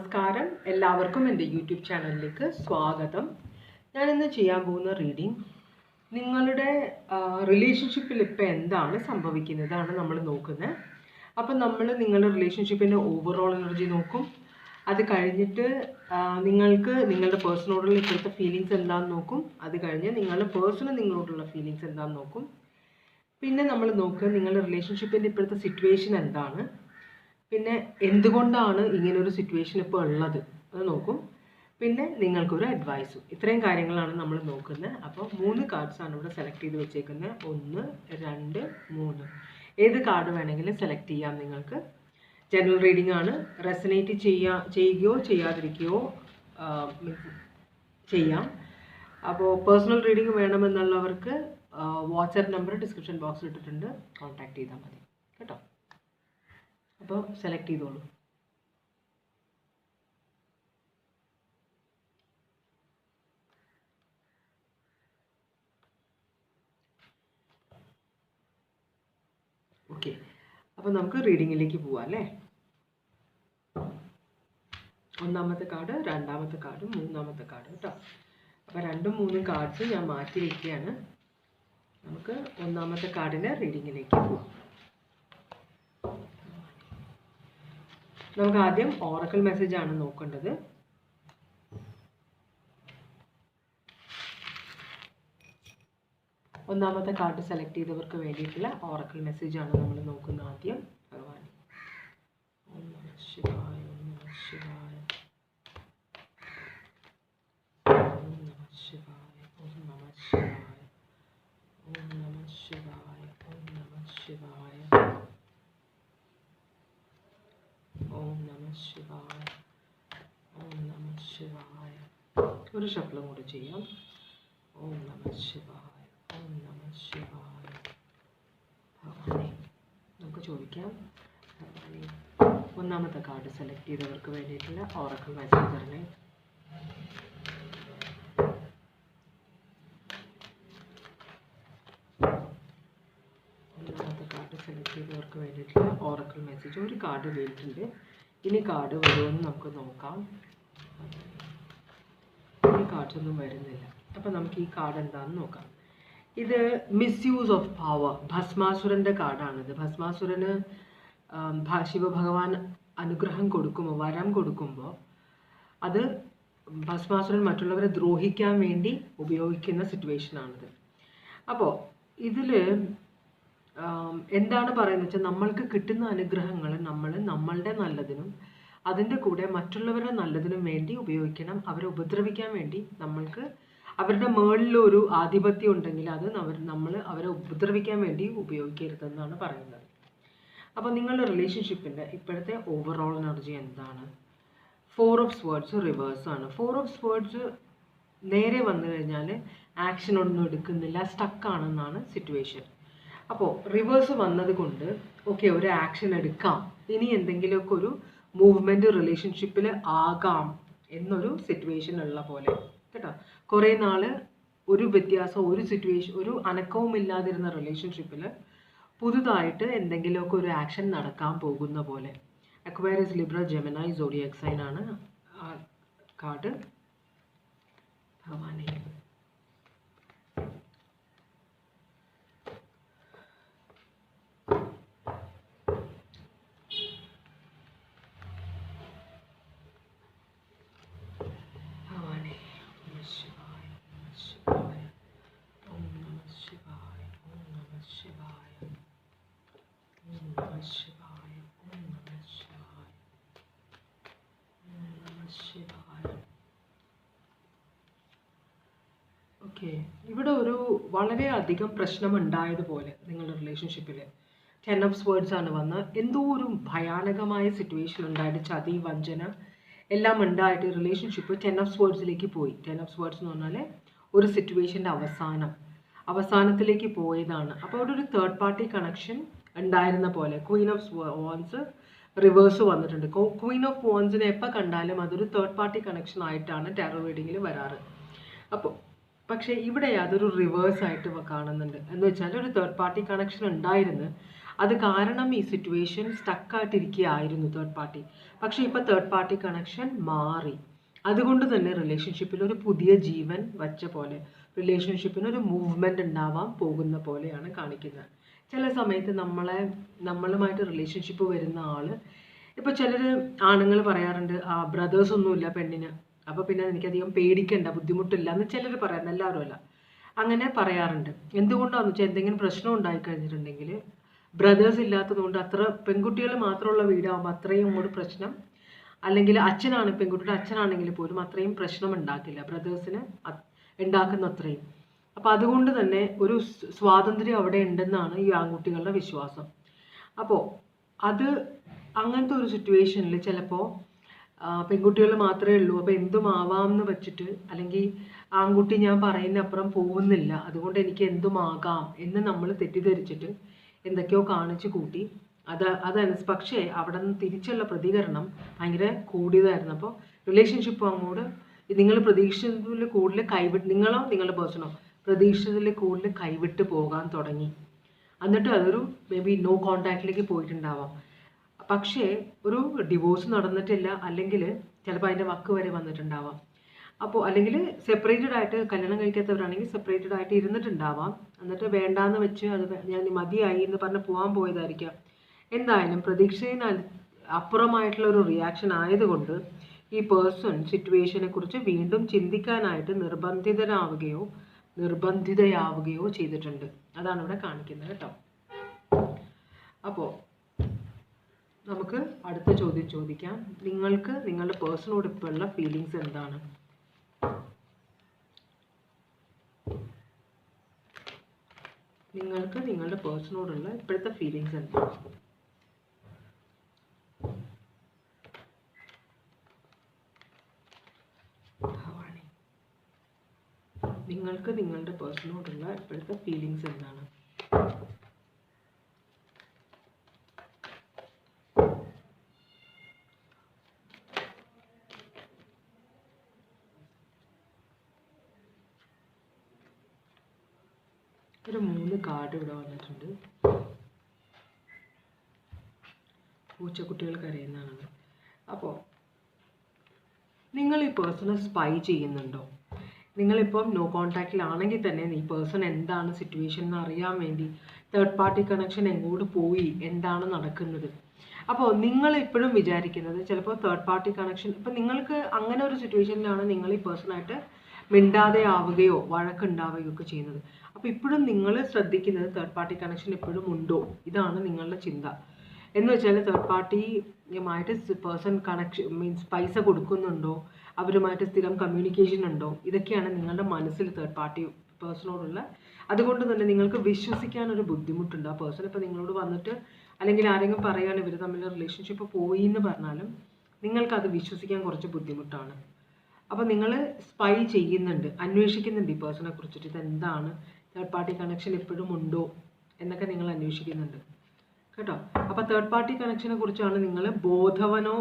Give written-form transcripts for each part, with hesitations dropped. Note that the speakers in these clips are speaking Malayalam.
നമസ്കാരം, എല്ലാവർക്കും എൻ്റെ യൂട്യൂബ് ചാനലിലേക്ക് സ്വാഗതം. ഞാനിന്ന് ചെയ്യാൻ പോകുന്ന റീഡിംഗ് നിങ്ങളുടെ റിലേഷൻഷിപ്പിൽ ഇപ്പോൾ എന്താണ് സംഭവിക്കുന്നതാണ് നമ്മൾ നോക്കുന്നത്. അപ്പം നമ്മൾ നിങ്ങളുടെ റിലേഷൻഷിപ്പിൻ്റെ ഓവറോൾ എനർജി നോക്കും. അത് കഴിഞ്ഞിട്ട് നിങ്ങൾക്ക് നിങ്ങളുടെ പേഴ്സണോടുള്ള ഇപ്പോഴത്തെ ഫീലിങ്സ് എന്താണെന്ന് നോക്കും. അത് കഴിഞ്ഞ് നിങ്ങളുടെ പേഴ്സണ് നിങ്ങളോടുള്ള ഫീലിങ്സ് എന്താണെന്ന് നോക്കും. പിന്നെ നമ്മൾ നോക്കുക നിങ്ങളുടെ റിലേഷൻഷിപ്പിൻ്റെ ഇപ്പോഴത്തെ സിറ്റുവേഷൻ എന്താണ്, പിന്നെ എന്തുകൊണ്ടാണ് ഇങ്ങനൊരു സിറ്റുവേഷൻ ഇപ്പോൾ ഉള്ളത് അത് നോക്കും. പിന്നെ നിങ്ങൾക്കൊരു അഡ്വൈസും. ഇത്രയും കാര്യങ്ങളാണ് നമ്മൾ നോക്കുന്നത്. അപ്പോൾ 3 കാർഡ്സാണ് ഇവിടെ സെലക്ട് ചെയ്ത് വെച്ചേക്കുന്നത്. 1, 2, 3. ഏത് കാർഡ് വേണമെങ്കിലും സെലക്ട് ചെയ്യാം. നിങ്ങൾക്ക് ജനറൽ റീഡിംഗ് ആണ്. റെസനേറ്റ് ചെയ്യുകയോ ചെയ്യാതിരിക്കുകയോ ചെയ്യാം. അപ്പോൾ പേഴ്സണൽ റീഡിംഗ് വേണമെന്നുള്ളവർക്ക് വാട്സാപ്പ് നമ്പർ ഡിസ്ക്രിപ്ഷൻ ബോക്സിൽ ഇട്ടിട്ടുണ്ട്, കോൺടാക്ട് ചെയ്താൽ മതി കേട്ടോ. അപ്പോൾ സെലക്ട് ചെയ്തോളൂ. ഓക്കെ, അപ്പോൾ നമുക്ക് റീഡിങ്ങിലേക്ക് പോവാം അല്ലേ. ഒന്നാമത്തെ കാർഡ്, രണ്ടാമത്തെ കാർഡ്, മൂന്നാമത്തെ കാർഡ് കേട്ടോ. അപ്പോൾ 2ഉം 3ഉം കാർഡ്സ് ഞാൻ മാറ്റി വയ്ക്കുകയാണ്. നമുക്ക് ഒന്നാമത്തെ കാർഡിൻ്റെ റീഡിങ്ങിലേക്ക് പോവാം. നമുക്ക് ആദ്യം ഓറക്കിൾ മെസ്സേജ് ആണ് നോക്കേണ്ടത്. ഒന്നാമത്തെ കാർഡ് സെലക്ട് ചെയ്തവർക്ക് വേണ്ടിയിട്ടുള്ള ഓറക്കിൾ മെസ്സേജ് ആണ് നമ്മൾ നോക്കുന്നത്. ആദ്യം ഭഗവാൻ ഓം നമഃ ശിവായ, ഓം നമഃ ശിവായ, ഓം നമഃ ശിവായ, ഓം നമഃ ശിവായ, ഓം നമഃ ശിവായ, ഓം നമഃ ശിവായ, ഓം നമഃ ശിവായ, ഓം നമഃ ശിവായ. ഒരു ശബ്ദം കൂടി ചെയ്യാം. ഓം നമഃ ശിവായ, ഓം നമഃ ശിവായ. ഭഗവാനെ നമുക്ക് ചോദിക്കാം. ഭഗവാനെ ഒന്നാമത്തെ കാർഡ് സെലക്ട് ചെയ്തവർക്ക് വേണ്ടിയിട്ടുള്ള ഓറക്കിൾ മെസ്സേജ് തരണേ. ഒന്നാമത്തെ കാർഡ് സെലക്ട് ചെയ്തവർക്ക് വേണ്ടിയിട്ടുള്ള ഓറക്കിൾ മെസ്സേജ്. ഒരു കാർഡ് വീണിട്ടുണ്ട്, ഇനി കാർഡ് വരുമെന്ന് നമുക്ക് നോക്കാം. ഈ കാർഡ്സ് ഒന്നും വരുന്നില്ല. അപ്പം നമുക്ക് ഈ കാർഡ് എന്താണെന്ന് നോക്കാം. ഇത് മിസ്യൂസ് ഓഫ് പവർ, ഭസ്മാസുരൻ്റെ കാർഡാണിത്. ഭസ്മാസുരന് ശിവഭഗവാൻ അനുഗ്രഹം കൊടുക്കുമ്പോൾ, വരം കൊടുക്കുമ്പോൾ അത് ഭസ്മാസുരൻ മറ്റുള്ളവരെ ദ്രോഹിക്കാൻ വേണ്ടി ഉപയോഗിക്കുന്ന സിറ്റുവേഷനാണിത്. അപ്പോൾ ഇതിൽ എന്താണ് പറയുന്നത് വെച്ചാൽ, നമ്മൾക്ക് കിട്ടുന്ന അനുഗ്രഹങ്ങൾ നമ്മൾ നമ്മളുടെ നല്ലതിനും അതിൻ്റെ കൂടെ മറ്റുള്ളവരുടെ നല്ലതിനും വേണ്ടി ഉപയോഗിക്കണം. അവരെ ഉപദ്രവിക്കാൻ വേണ്ടി നമ്മൾക്ക് അവരുടെ മുകളിലൊരു ആധിപത്യം ഉണ്ടെങ്കിൽ അത് നമ്മൾ അവരെ ഉപദ്രവിക്കാൻ വേണ്ടി ഉപയോഗിക്കരുതെന്നാണ് പറയുന്നത്. അപ്പോൾ നിങ്ങളുടെ റിലേഷൻഷിപ്പിൻ്റെ ഇപ്പോഴത്തെ ഓവറോൾ എനർജി എന്താണ്? 4 ഓഫ് സ്വേർഡ്സ് റിവേഴ്സാണ്. 4 ഓഫ് സ്വേർഡ്സ് നേരെ വന്നു കഴിഞ്ഞാൽ ആക്ഷൻ ഒന്നും എടുക്കുന്നില്ല, സ്റ്റക്കാണെന്നാണ് സിറ്റുവേഷൻ. അപ്പോൾ റിവേഴ്സ് വന്നത് കൊണ്ട് ഓക്കെ, ഒരു ആക്ഷൻ എടുക്കാം, ഇനി എന്തെങ്കിലുമൊക്കെ ഒരു മൂവ്മെൻറ്റ് റിലേഷൻഷിപ്പിൽ ആകാം എന്നൊരു സിറ്റുവേഷൻ ഉള്ള പോലെ കേട്ടോ. കുറേ നാൾ ഒരു വ്യത്യാസം, ഒരു സിറ്റുവേഷൻ, ഒരു അനക്കവും ഇല്ലാതിരുന്ന റിലേഷൻഷിപ്പിൽ പുതുതായിട്ട് എന്തെങ്കിലുമൊക്കെ ഒരു ആക്ഷൻ നടക്കാൻ പോകുന്ന പോലെ. Aquarius, Libra, Gemini, zodiac sign ആണ് ആ കാർഡ്. ഭഗവാനെ ഓക്കെ, ഇവിടെ ഒരു വളരെയധികം പ്രശ്നമുണ്ടായതുപോലെ നിങ്ങളുടെ റിലേഷൻഷിപ്പിൽ 10 ഓഫ് സ്വേർഡ്സ് ആണ് വന്നത്. എന്തോ ഒരു ഭയാനകമായ സിറ്റുവേഷൻ ഉണ്ടായിട്ട്, ചതി, വഞ്ചന എല്ലാം ഉണ്ടായിട്ട് റിലേഷൻഷിപ്പ് 10 ഓഫ് സ്വേർഡ്സിലേക്ക് പോയി. 10 ഓഫ് സ്വേർഡ്സ് എന്ന് പറഞ്ഞാൽ ഒരു സിറ്റുവേഷൻ്റെ അവസാനത്തിലേക്ക് പോയതാണ്. അപ്പോൾ അവിടെ ഒരു തേർഡ് പാർട്ടി കണക്ഷൻ ഉണ്ടായിരുന്ന പോലെ. ക്വീൻ ഓഫ് വാൻസ് റിവേഴ്സ് വന്നിട്ടുണ്ട്. ക്വീൻ ഓഫ് വാൻസിനെ എപ്പോൾ കണ്ടാലും അതൊരു തേർഡ് പാർട്ടി കണക്ഷൻ ആയിട്ടാണ് ടാരോ റീഡിങ്ങിൽ വരാറ്. അപ്പോൾ പക്ഷേ ഇവിടെ അതൊരു റിവേഴ്സ് ആയിട്ട് കാണുന്നുണ്ട്. എന്ന് വെച്ചാൽ ഒരു തേർഡ് പാർട്ടി കണക്ഷൻ ഉണ്ടായിരുന്നു, അത് കാരണം ഈ സിറ്റുവേഷൻ സ്റ്റക്കായിട്ടിരിക്കുകയായിരുന്നു തേർഡ് പാർട്ടി. പക്ഷേ ഇപ്പോൾ തേർഡ് പാർട്ടി കണക്ഷൻ മാറി. അതുകൊണ്ട് തന്നെ റിലേഷൻഷിപ്പിൽ ഒരു പുതിയ ജീവൻ വച്ച പോലെ, റിലേഷൻഷിപ്പിന് ഒരു മൂവ്മെൻറ്റ് ഉണ്ടാവാൻ പോകുന്ന പോലെയാണ് കാണിക്കുന്നത്. ചില സമയത്ത് നമ്മളുമായിട്ട് റിലേഷൻഷിപ്പ് വരുന്ന ആൾ, ഇപ്പോൾ ചിലർ ആണുങ്ങൾ പറയാറുണ്ട്, ബ്രദേഴ്സ് ഒന്നുമില്ല പെണ്ണിന്, അപ്പോൾ പിന്നെ എനിക്കധികം പേടിക്കണ്ട, ബുദ്ധിമുട്ടില്ല എന്ന് ചിലർ പറയാറുണ്ട്, എല്ലാവരും അല്ല, അങ്ങനെ പറയാറുണ്ട്. എന്തുകൊണ്ടാണെന്ന് വെച്ചാൽ എന്തെങ്കിലും പ്രശ്നം ഉണ്ടായിക്കഴിഞ്ഞിട്ടുണ്ടെങ്കിൽ ബ്രദേഴ്സ് ഇല്ലാത്തതുകൊണ്ട്, അത്ര പെൺകുട്ടികൾ മാത്രമുള്ള വീടാകുമ്പോൾ അത്രയും അങ്ങോട്ട് പ്രശ്നം, അല്ലെങ്കിൽ പെൺകുട്ടിയുടെ അച്ഛനാണെങ്കിൽ പോലും അത്രയും പ്രശ്നം ഉണ്ടാക്കില്ല ബ്രദേഴ്സിന് ഉണ്ടാക്കുന്ന അത്രയും. അപ്പോൾ അതുകൊണ്ട് തന്നെ ഒരു സ്വാതന്ത്ര്യം അവിടെ ഉണ്ടെന്നാണ് ഈ ആൺകുട്ടികളുടെ വിശ്വാസം. അപ്പോൾ അങ്ങനത്തെ ഒരു സിറ്റുവേഷനിൽ ചിലപ്പോൾ പെൺകുട്ടികൾ മാത്രമേ ഉള്ളൂ, അപ്പോൾ എന്തും ആവാമെന്ന് വെച്ചിട്ട്, അല്ലെങ്കിൽ ആൺകുട്ടി ഞാൻ പറയുന്ന അപ്പുറം പോകുന്നില്ല, അതുകൊണ്ട് എനിക്ക് എന്തും ആകാം എന്ന് നമ്മൾ തെറ്റിദ്ധരിച്ചിട്ട് എന്തൊക്കെയോ കാണിച്ചു കൂട്ടി. പക്ഷേ അവിടെ നിന്ന് തിരിച്ചുള്ള പ്രതികരണം ഭയങ്കര കൂടിയതായിരുന്നു. അപ്പോൾ റിലേഷൻഷിപ്പ് അങ്ങോട്ട് നിങ്ങൾ പ്രതീക്ഷിച്ചതിൽ കൂടുതൽ നിങ്ങളോ നിങ്ങളുടെ പേഴ്സണോ പ്രതീക്ഷിച്ചതിൽ കൂടുതൽ കൈവിട്ട് പോകാൻ തുടങ്ങി. എന്നിട്ട് അതൊരു മേ ബി നോ കോണ്ടാക്റ്റിലേക്ക് പോയിട്ടുണ്ടാവാം. പക്ഷേ ഒരു ഡിവോഴ്സ് നടന്നിട്ടില്ല, അല്ലെങ്കിൽ ചിലപ്പോൾ അതിൻ്റെ വക്ക് വരെ വന്നിട്ടുണ്ടാവാം. അപ്പോൾ അല്ലെങ്കിൽ സെപ്പറേറ്റഡ് ആയിട്ട്, കല്യാണം കഴിക്കാത്തവരാണെങ്കിൽ സെപ്പറേറ്റഡ് ആയിട്ട് ഇരുന്നിട്ടുണ്ടാവാം. എന്നിട്ട് വേണ്ടാന്ന് വെച്ച് അത് ഞാൻ മതിയായി എന്ന് പറഞ്ഞ് പോകാൻ പോയതായിരിക്കാം. എന്തായാലും പ്രതീക്ഷയിൽ അപ്പുറമായിട്ടുള്ള ഒരു റിയാക്ഷൻ ആയതുകൊണ്ട് ഈ പേഴ്സൺ സിറ്റുവേഷനെ കുറിച്ച് വീണ്ടും ചിന്തിക്കാനായിട്ട് നിർബന്ധിതയാവുകയോ ചെയ്തിട്ടുണ്ട്. അതാണ് ഇവിടെ കാണിക്കുന്നത് കേട്ടോ. അപ്പോൾ നമുക്ക് അടുത്ത ചോദ്യം ചോദിക്കാം. നിങ്ങൾക്ക് നിങ്ങളുടെ പേഴ്സണോട് ഇപ്പോഴുള്ള ഫീലിങ്സ് എന്താണ്? നിങ്ങൾക്ക് നിങ്ങളുടെ പേഴ്സണോടുള്ള ഇപ്പോഴത്തെ ഫീലിങ്സ് എന്താണ്? നിങ്ങൾക്ക് നിങ്ങളുടെ പേഴ്സണോടുള്ള ഇപ്പോഴത്തെ ഫീലിങ്സ് എന്താണ്? ഒരു 3 കാർഡ് ഇവിടെ വന്നിട്ടുണ്ട്. പൂച്ചക്കുട്ടികൾ കരയുന്നതാണ്. അപ്പോൾ നിങ്ങൾ ഈ പേഴ്സണെ സ്പൈ ചെയ്യുന്നുണ്ടോ? നിങ്ങളിപ്പം നോ കോൺടാക്റ്റിലാണെങ്കിൽ തന്നെ ഈ പേഴ്സൺ എന്താണ് സിറ്റുവേഷൻ എന്ന് അറിയാൻ വേണ്ടി തേർഡ് പാർട്ടി കണക്ഷൻ എങ്ങോട്ട് പോയി, എന്താണ് നടക്കുന്നത്. അപ്പോൾ നിങ്ങൾ ഇപ്പോഴും വിചാരിക്കുന്നത് ചിലപ്പോൾ തേർഡ് പാർട്ടി കണക്ഷൻ, ഇപ്പം നിങ്ങൾക്ക് അങ്ങനെ ഒരു സിറ്റുവേഷനിലാണ് നിങ്ങൾ ഈ പേഴ്സണായിട്ട് മിണ്ടാതെ ആവുകയോ വഴക്കുണ്ടാവുകയോ ഒക്കെ ചെയ്യുന്നത്. അപ്പോൾ ഇപ്പോഴും നിങ്ങൾ ശ്രദ്ധിക്കുന്നത് തേർഡ് പാർട്ടി കണക്ഷൻ എപ്പോഴും ഉണ്ടോ, ഇതാണ് നിങ്ങളുടെ ചിന്ത. എന്ന് വെച്ചാൽ തേർഡ് പാർട്ടിയുമായിട്ട് പേഴ്സൺ കണക്ഷൻ മീൻസ് പൈസ കൊടുക്കുന്നുണ്ടോ, അവരുമായിട്ട് സ്ഥിരം കമ്മ്യൂണിക്കേഷൻ ഉണ്ടോ, ഇതൊക്കെയാണ് നിങ്ങളുടെ മനസ്സിൽ തേർഡ് പാർട്ടി പേഴ്സണോടുള്ള. അതുകൊണ്ട് തന്നെ നിങ്ങൾക്ക് വിശ്വസിക്കാനൊരു ബുദ്ധിമുട്ടുണ്ട്. ആ പേഴ്സൺ ഇപ്പോൾ നിങ്ങളോട് വന്നിട്ട് അല്ലെങ്കിൽ ആരെങ്കിലും പറയുകയാണ് ഇവർ തമ്മിൽ റിലേഷൻഷിപ്പ് പോയി എന്ന് പറഞ്ഞാലും നിങ്ങൾക്കത് വിശ്വസിക്കാൻ കുറച്ച് ബുദ്ധിമുട്ടാണ്. അപ്പോൾ നിങ്ങൾ സ്പൈ ചെയ്യുന്നുണ്ട്, അന്വേഷിക്കുന്നുണ്ട് ഈ പേഴ്സണെ കുറിച്ചിട്ട്, ഇതെന്താണ്, തേർഡ് പാർട്ടി കണക്ഷൻ എപ്പോഴും ഉണ്ടോ എന്നൊക്കെ നിങ്ങൾ അന്വേഷിക്കുന്നുണ്ട് കേട്ടോ. അപ്പോൾ തേർഡ് പാർട്ടി കണക്ഷനെ കുറിച്ചാണ് നിങ്ങൾ ബോധവാനോ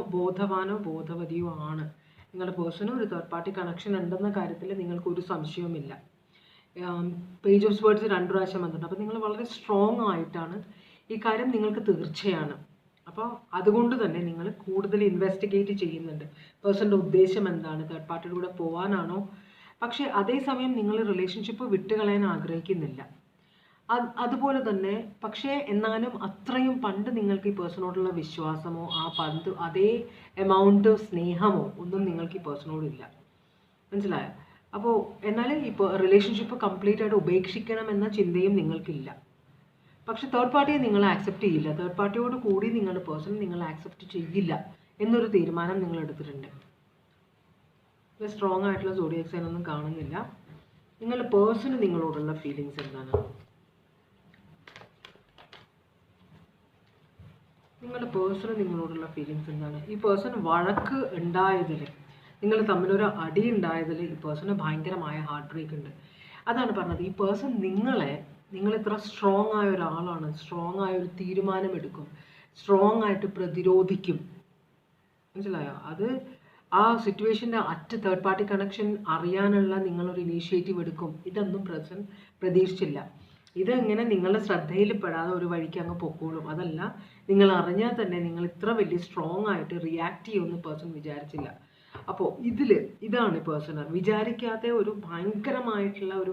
ബോധവതിയോ ആണ്. നിങ്ങളുടെ പേഴ്സണും ഒരു തേർഡ് പാർട്ടി കണക്ഷൻ ഉണ്ടെന്ന കാര്യത്തിൽ നിങ്ങൾക്കൊരു സംശയവുമില്ല. പേജ് ഓഫ് വേർഡ്സ് 2 പ്രാവശ്യം വന്നിട്ടുണ്ട്. അപ്പോൾ നിങ്ങൾ വളരെ സ്ട്രോങ് ആയിട്ടാണ്, ഈ കാര്യം നിങ്ങൾക്ക് തീർച്ചയാണ്. അപ്പോൾ അതുകൊണ്ട് തന്നെ നിങ്ങൾ കൂടുതൽ ഇൻവെസ്റ്റിഗേറ്റ് ചെയ്യുന്നുണ്ട്. പേഴ്സൻ്റെ ഉദ്ദേശം എന്താണ്, തേർഡ് പാർട്ടിയുടെ കൂടെ പോകാനാണോ? പക്ഷേ അതേസമയം നിങ്ങൾ റിലേഷൻഷിപ്പ് വിട്ടുകളയാൻ ആഗ്രഹിക്കുന്നില്ല. അതുപോലെ തന്നെ പക്ഷേ എന്നാലും അത്രയും പണ്ട് നിങ്ങൾക്ക് ഈ പേഴ്സണോടുള്ള വിശ്വാസമോ അതേ എമൗണ്ട് സ്നേഹമോ ഒന്നും നിങ്ങൾക്ക് ഈ പേഴ്സണോടില്ല. മനസ്സിലായോ? അപ്പോൾ എന്നാലും ഇപ്പോൾ റിലേഷൻഷിപ്പ് കംപ്ലീറ്റ് ആയിട്ട് ഉപേക്ഷിക്കണം എന്ന ചിന്തയും നിങ്ങൾക്കില്ല. പക്ഷെ തേർഡ് പാർട്ടിയെ നിങ്ങൾ ആക്സെപ്റ്റ് ചെയ്യില്ല, തേർഡ് പാർട്ടിയോട് കൂടി നിങ്ങളുടെ പേഴ്സൺ നിങ്ങൾ ആക്സെപ്റ്റ് ചെയ്യില്ല എന്നൊരു തീരുമാനം നിങ്ങൾ എടുത്തിട്ടുണ്ട്. സ്ട്രോങ് ആയിട്ടുള്ള സോഡിയക് സൈൻ ഒന്നും കാണുന്നില്ല. നിങ്ങളുടെ പേഴ്സണ് നിങ്ങളോടുള്ള ഫീലിങ്സ് എന്താണ്? നിങ്ങളുടെ പേഴ്സണ് നിങ്ങളോടുള്ള ഫീലിങ്സ് എന്താണ്? ഈ പേഴ്സൺ വഴക്ക് ഉണ്ടായതിൽ, നിങ്ങൾ തമ്മിലൊരു അടി ഉണ്ടായതിൽ ഈ പേഴ്സണ് ഭയങ്കരമായ ഹാർട്ട് ബ്രേക്ക് ഉണ്ട്. അതാണ് പറഞ്ഞത്, ഈ പേഴ്സൺ നിങ്ങൾ ഇത്ര സ്ട്രോങ് ആയ ഒരാളാണ്, സ്ട്രോങ് ആയ ഒരു തീരുമാനമെടുക്കും, സ്ട്രോങ് ആയിട്ട് പ്രതിരോധിക്കും. മനസ്സിലായോ? അത് ആ സിറ്റുവേഷൻ്റെ തേർഡ് പാർട്ടി കണക്ഷൻ അറിയാനുള്ള നിങ്ങളൊരു ഇനീഷ്യേറ്റീവ് എടുക്കും. ഇതൊന്നും പ്രതീക്ഷിച്ചില്ല. ഇതെങ്ങനെ നിങ്ങളുടെ ശ്രദ്ധയിൽ പെടാതെ ഒരു വഴിക്ക് അങ്ങ് പൊക്കോളും. അതല്ല, നിങ്ങൾ അറിഞ്ഞാൽ തന്നെ നിങ്ങൾ ഇത്ര വലിയ സ്ട്രോങ് ആയിട്ട് റിയാക്ട് ചെയ്യുമെന്ന് പേഴ്സൺ വിചാരിച്ചില്ല. അപ്പോൾ ഇതാണ് പേഴ്സൺ വിചാരിക്കാത്ത ഒരു ഭയങ്കരമായിട്ടുള്ള ഒരു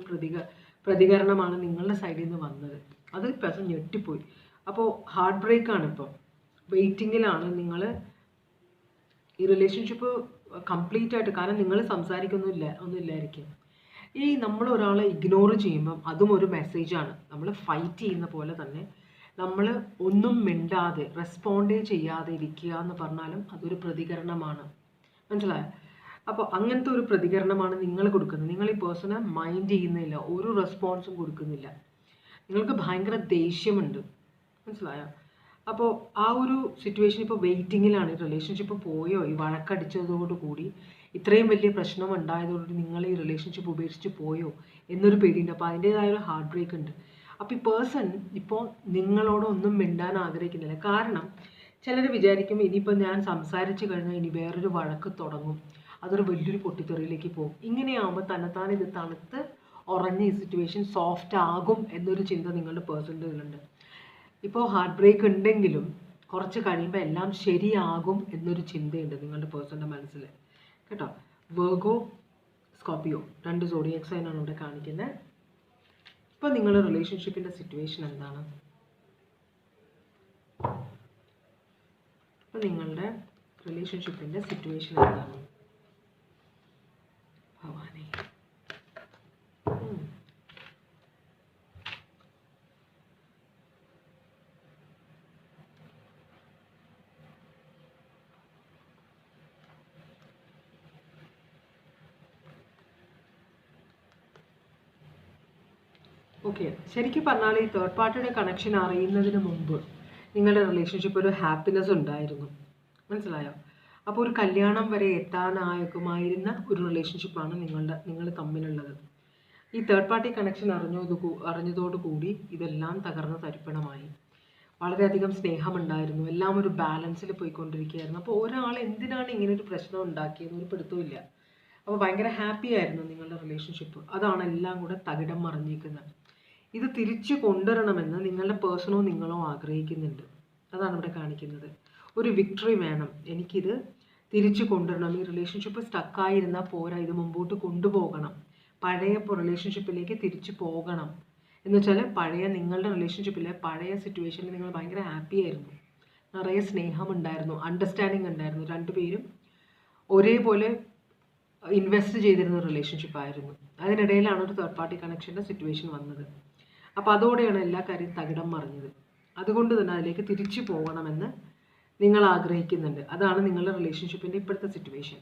പ്രതികരണമാണ് നിങ്ങളുടെ സൈഡിൽ നിന്ന് വന്നത്. അത് പേഴ്സൺ ഞെട്ടിപ്പോയി. അപ്പോൾ ഹാർട്ട് ബ്രേക്കാണ്. ഇപ്പോൾ വെയിറ്റിങ്ങിലാണ് നിങ്ങൾ ഈ റിലേഷൻഷിപ്പ് കംപ്ലീറ്റ് ആയിട്ട്. കാരണം നിങ്ങൾ ഒന്നുമില്ലായിരിക്കും. ഈ നമ്മൾ ഒരാളെ ഇഗ്നോർ ചെയ്യുമ്പം അതും ഒരു മെസ്സേജാണ്. നമ്മൾ ഫൈറ്റ് ചെയ്യുന്ന പോലെ തന്നെ നമ്മൾ ഒന്നും മിണ്ടാതെ റെസ്പോണ്ടേ ചെയ്യാതെ ഇരിക്കുക എന്ന് പറഞ്ഞാലും അതൊരു പ്രതികരണമാണ്. മനസ്സിലായോ? അപ്പോൾ അങ്ങനത്തെ ഒരു പ്രതികരണമാണ് നിങ്ങൾ കൊടുക്കുന്നത്. നിങ്ങൾ ഈ പേഴ്സണെ മൈൻഡ് ചെയ്യുന്നില്ല, ഒരു റെസ്പോൺസും കൊടുക്കുന്നില്ല. നിങ്ങൾക്ക് ഭയങ്കര ദേഷ്യമുണ്ട്. മനസ്സിലായോ? അപ്പോൾ ആ ഒരു സിറ്റുവേഷൻ ഇപ്പോൾ വെയിറ്റിങ്ങിലാണ്. റിലേഷൻഷിപ്പ് പോയോ, ഈ വഴക്കടിച്ചതോടുകൂടി ഇത്രയും വലിയ പ്രശ്നം ഉണ്ടായതോടുകൂടി നിങ്ങൾ ഈ റിലേഷൻഷിപ്പ് ഉപേക്ഷിച്ച് പോയോ എന്നൊരു പേടിയുണ്ട്. അപ്പോൾ അതിൻ്റേതായ ഒരു ഹാർട്ട് ബ്രേക്ക് ഉണ്ട്. അപ്പോൾ ഈ പേഴ്സൺ ഇപ്പോൾ നിങ്ങളോടൊന്നും മിണ്ടാൻ ആഗ്രഹിക്കുന്നില്ല. കാരണം ചിലർ വിചാരിക്കും ഇനിയിപ്പോൾ ഞാൻ സംസാരിച്ച് കഴിഞ്ഞാൽ ഇനി വേറൊരു വഴക്ക് തുടങ്ങും, അതൊരു വലിയൊരു പൊട്ടിത്തെറിയിലേക്ക് പോകും. ഇങ്ങനെയാകുമ്പോൾ തന്നെത്താൻ ഇത് തണുത്ത് ഉറഞ്ഞ് ഈ സിറ്റുവേഷൻ സോഫ്റ്റ് ആകും എന്നൊരു ചിന്ത നിങ്ങളുടെ പേഴ്സണിൻ്റെ ഇതിലുണ്ട്. ഇപ്പോൾ ഹാർട്ട് ബ്രേക്ക് ഉണ്ടെങ്കിലും കുറച്ച് കഴിയുമ്പോൾ എല്ലാം ശരിയാകും എന്നൊരു ചിന്തയുണ്ട് നിങ്ങളുടെ പേഴ്സണിൻ്റെ മനസ്സിൽ. കേട്ടോ? വെർഗോ, സ്കോർപിയോ 2 സോഡിയാക് സൈനാണ് ഇവിടെ കാണിക്കുന്നത്. ഇപ്പോൾ നിങ്ങളുടെ റിലേഷൻഷിപ്പിൻ്റെ സിറ്റുവേഷൻ എന്താണ്? ഇപ്പോൾ നിങ്ങളുടെ റിലേഷൻഷിപ്പിൻ്റെ സിറ്റുവേഷൻ എന്താണ്? ഭവാനി. ഓക്കെ, ശരിക്കും പറഞ്ഞാൽ ഈ തേർഡ് പാർട്ടിയുടെ കണക്ഷൻ അറിയുന്നതിന് മുമ്പ് നിങ്ങളുടെ റിലേഷൻഷിപ്പ് ഒരു ഹാപ്പിനെസ് ഉണ്ടായിരുന്നു. മനസ്സിലായോ? അപ്പോൾ ഒരു കല്യാണം വരെ എത്താനാകുമായിരുന്ന ഒരു റിലേഷൻഷിപ്പാണ് നിങ്ങൾ തമ്മിലുള്ളത്. ഈ തേർഡ് പാർട്ടി കണക്ഷൻ അറിഞ്ഞതോടുകൂടി ഇതെല്ലാം തകർന്ന് തരിപ്പണമായി. വളരെയധികം സ്നേഹമുണ്ടായിരുന്നു, എല്ലാം ഒരു ബാലൻസിൽ പോയിക്കൊണ്ടിരിക്കുകയായിരുന്നു. അപ്പോൾ ഒരാൾ എന്തിനാണ് ഇങ്ങനെ ഒരു പ്രശ്നം ഉണ്ടാക്കിയെന്ന് ഒരു പിടുത്തമില്ല. അപ്പോൾ ഭയങ്കര ഹാപ്പി ആയിരുന്നു നിങ്ങളുടെ റിലേഷൻഷിപ്പ്. അതാണ് എല്ലാം കൂടെ തകിടം മറിഞ്ഞിരിക്കുന്നത്. ഇത് തിരിച്ചു കൊണ്ടുവരണമെന്ന് നിങ്ങളുടെ പേഴ്സണോ നിങ്ങളോ ആഗ്രഹിക്കുന്നുണ്ട്. അതാണ് ഇവിടെ കാണിക്കുന്നത്. ഒരു വിക്ടറി വേണം, എനിക്കിത് തിരിച്ചു കൊണ്ടുവരണം. ഈ റിലേഷൻഷിപ്പ് സ്റ്റക്കായിരുന്നാൽ പോരാ, ഇത് മുമ്പോട്ട് കൊണ്ടുപോകണം. പഴയ റിലേഷൻഷിപ്പിലേക്ക് തിരിച്ചു പോകണം എന്ന് വെച്ചാൽ നിങ്ങളുടെ റിലേഷൻഷിപ്പിലെ പഴയ സിറ്റുവേഷനിൽ നിങ്ങൾ ഭയങ്കര ഹാപ്പി ആയിരുന്നു, നിറയെ സ്നേഹമുണ്ടായിരുന്നു, അണ്ടർസ്റ്റാൻഡിങ് ഉണ്ടായിരുന്നു, രണ്ടുപേരും ഒരേപോലെ ഇൻവെസ്റ്റ് ചെയ്തിരുന്ന റിലേഷൻഷിപ്പായിരുന്നു. അതിനിടയിലാണ് ഒരു തേർഡ് പാർട്ടി കണക്ഷൻ്റെ സിറ്റുവേഷൻ വന്നത്. അപ്പോൾ അതോടെയാണ് എല്ലാ കാര്യം തകിടം മറിഞ്ഞത്. അതുകൊണ്ട് തന്നെ അതിലേക്ക് തിരിച്ചു പോകണമെന്ന് നിങ്ങൾ ആഗ്രഹിക്കുന്നുണ്ട്. അതാണ് നിങ്ങളുടെ റിലേഷൻഷിപ്പിൻ്റെ ഇപ്പോഴത്തെ സിറ്റുവേഷൻ.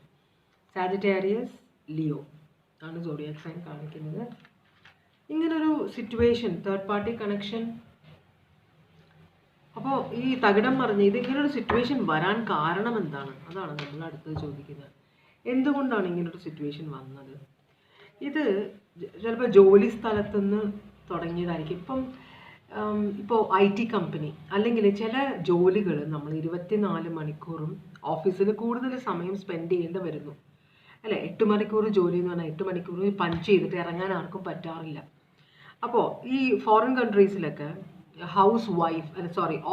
സാജിറ്റേറിയസ്, ലിയോ ആണ് സോഡിയാക് സൈൻ കാണിക്കുന്നത്. ഇങ്ങനൊരു സിറ്റുവേഷൻ, തേർഡ് പാർട്ടി കണക്ഷൻ. അപ്പോൾ ഈ തകിടം മറിഞ്ഞ് ഇതിങ്ങനൊരു സിറ്റുവേഷൻ വരാൻ കാരണം എന്താണ്? അതാണ് നമ്മൾ അടുത്തത് ചോദിക്കുന്നത്. എന്തുകൊണ്ടാണ് ഇങ്ങനൊരു സിറ്റുവേഷൻ വന്നത്? ഇത് ചിലപ്പോൾ ജോലി സ്ഥലത്തുനിന്ന് തുടങ്ങിയതായിരിക്കും. ഇപ്പോൾ IT കമ്പനി അല്ലെങ്കിൽ ചില ജോലികൾ നമ്മൾ 24 മണിക്കൂറും ഓഫീസിൽ കൂടുതൽ സമയം സ്പെൻഡ് ചെയ്യേണ്ടി വരുന്നു അല്ലേ? 8 മണിക്കൂർ ജോലി എന്ന് പറഞ്ഞാൽ 8 മണിക്കൂർ പഞ്ച് ചെയ്തിട്ട് ഇറങ്ങാൻ ആർക്കും പറ്റാറില്ല. അപ്പോൾ ഈ ഫോറിൻ കൺട്രീസിലൊക്കെ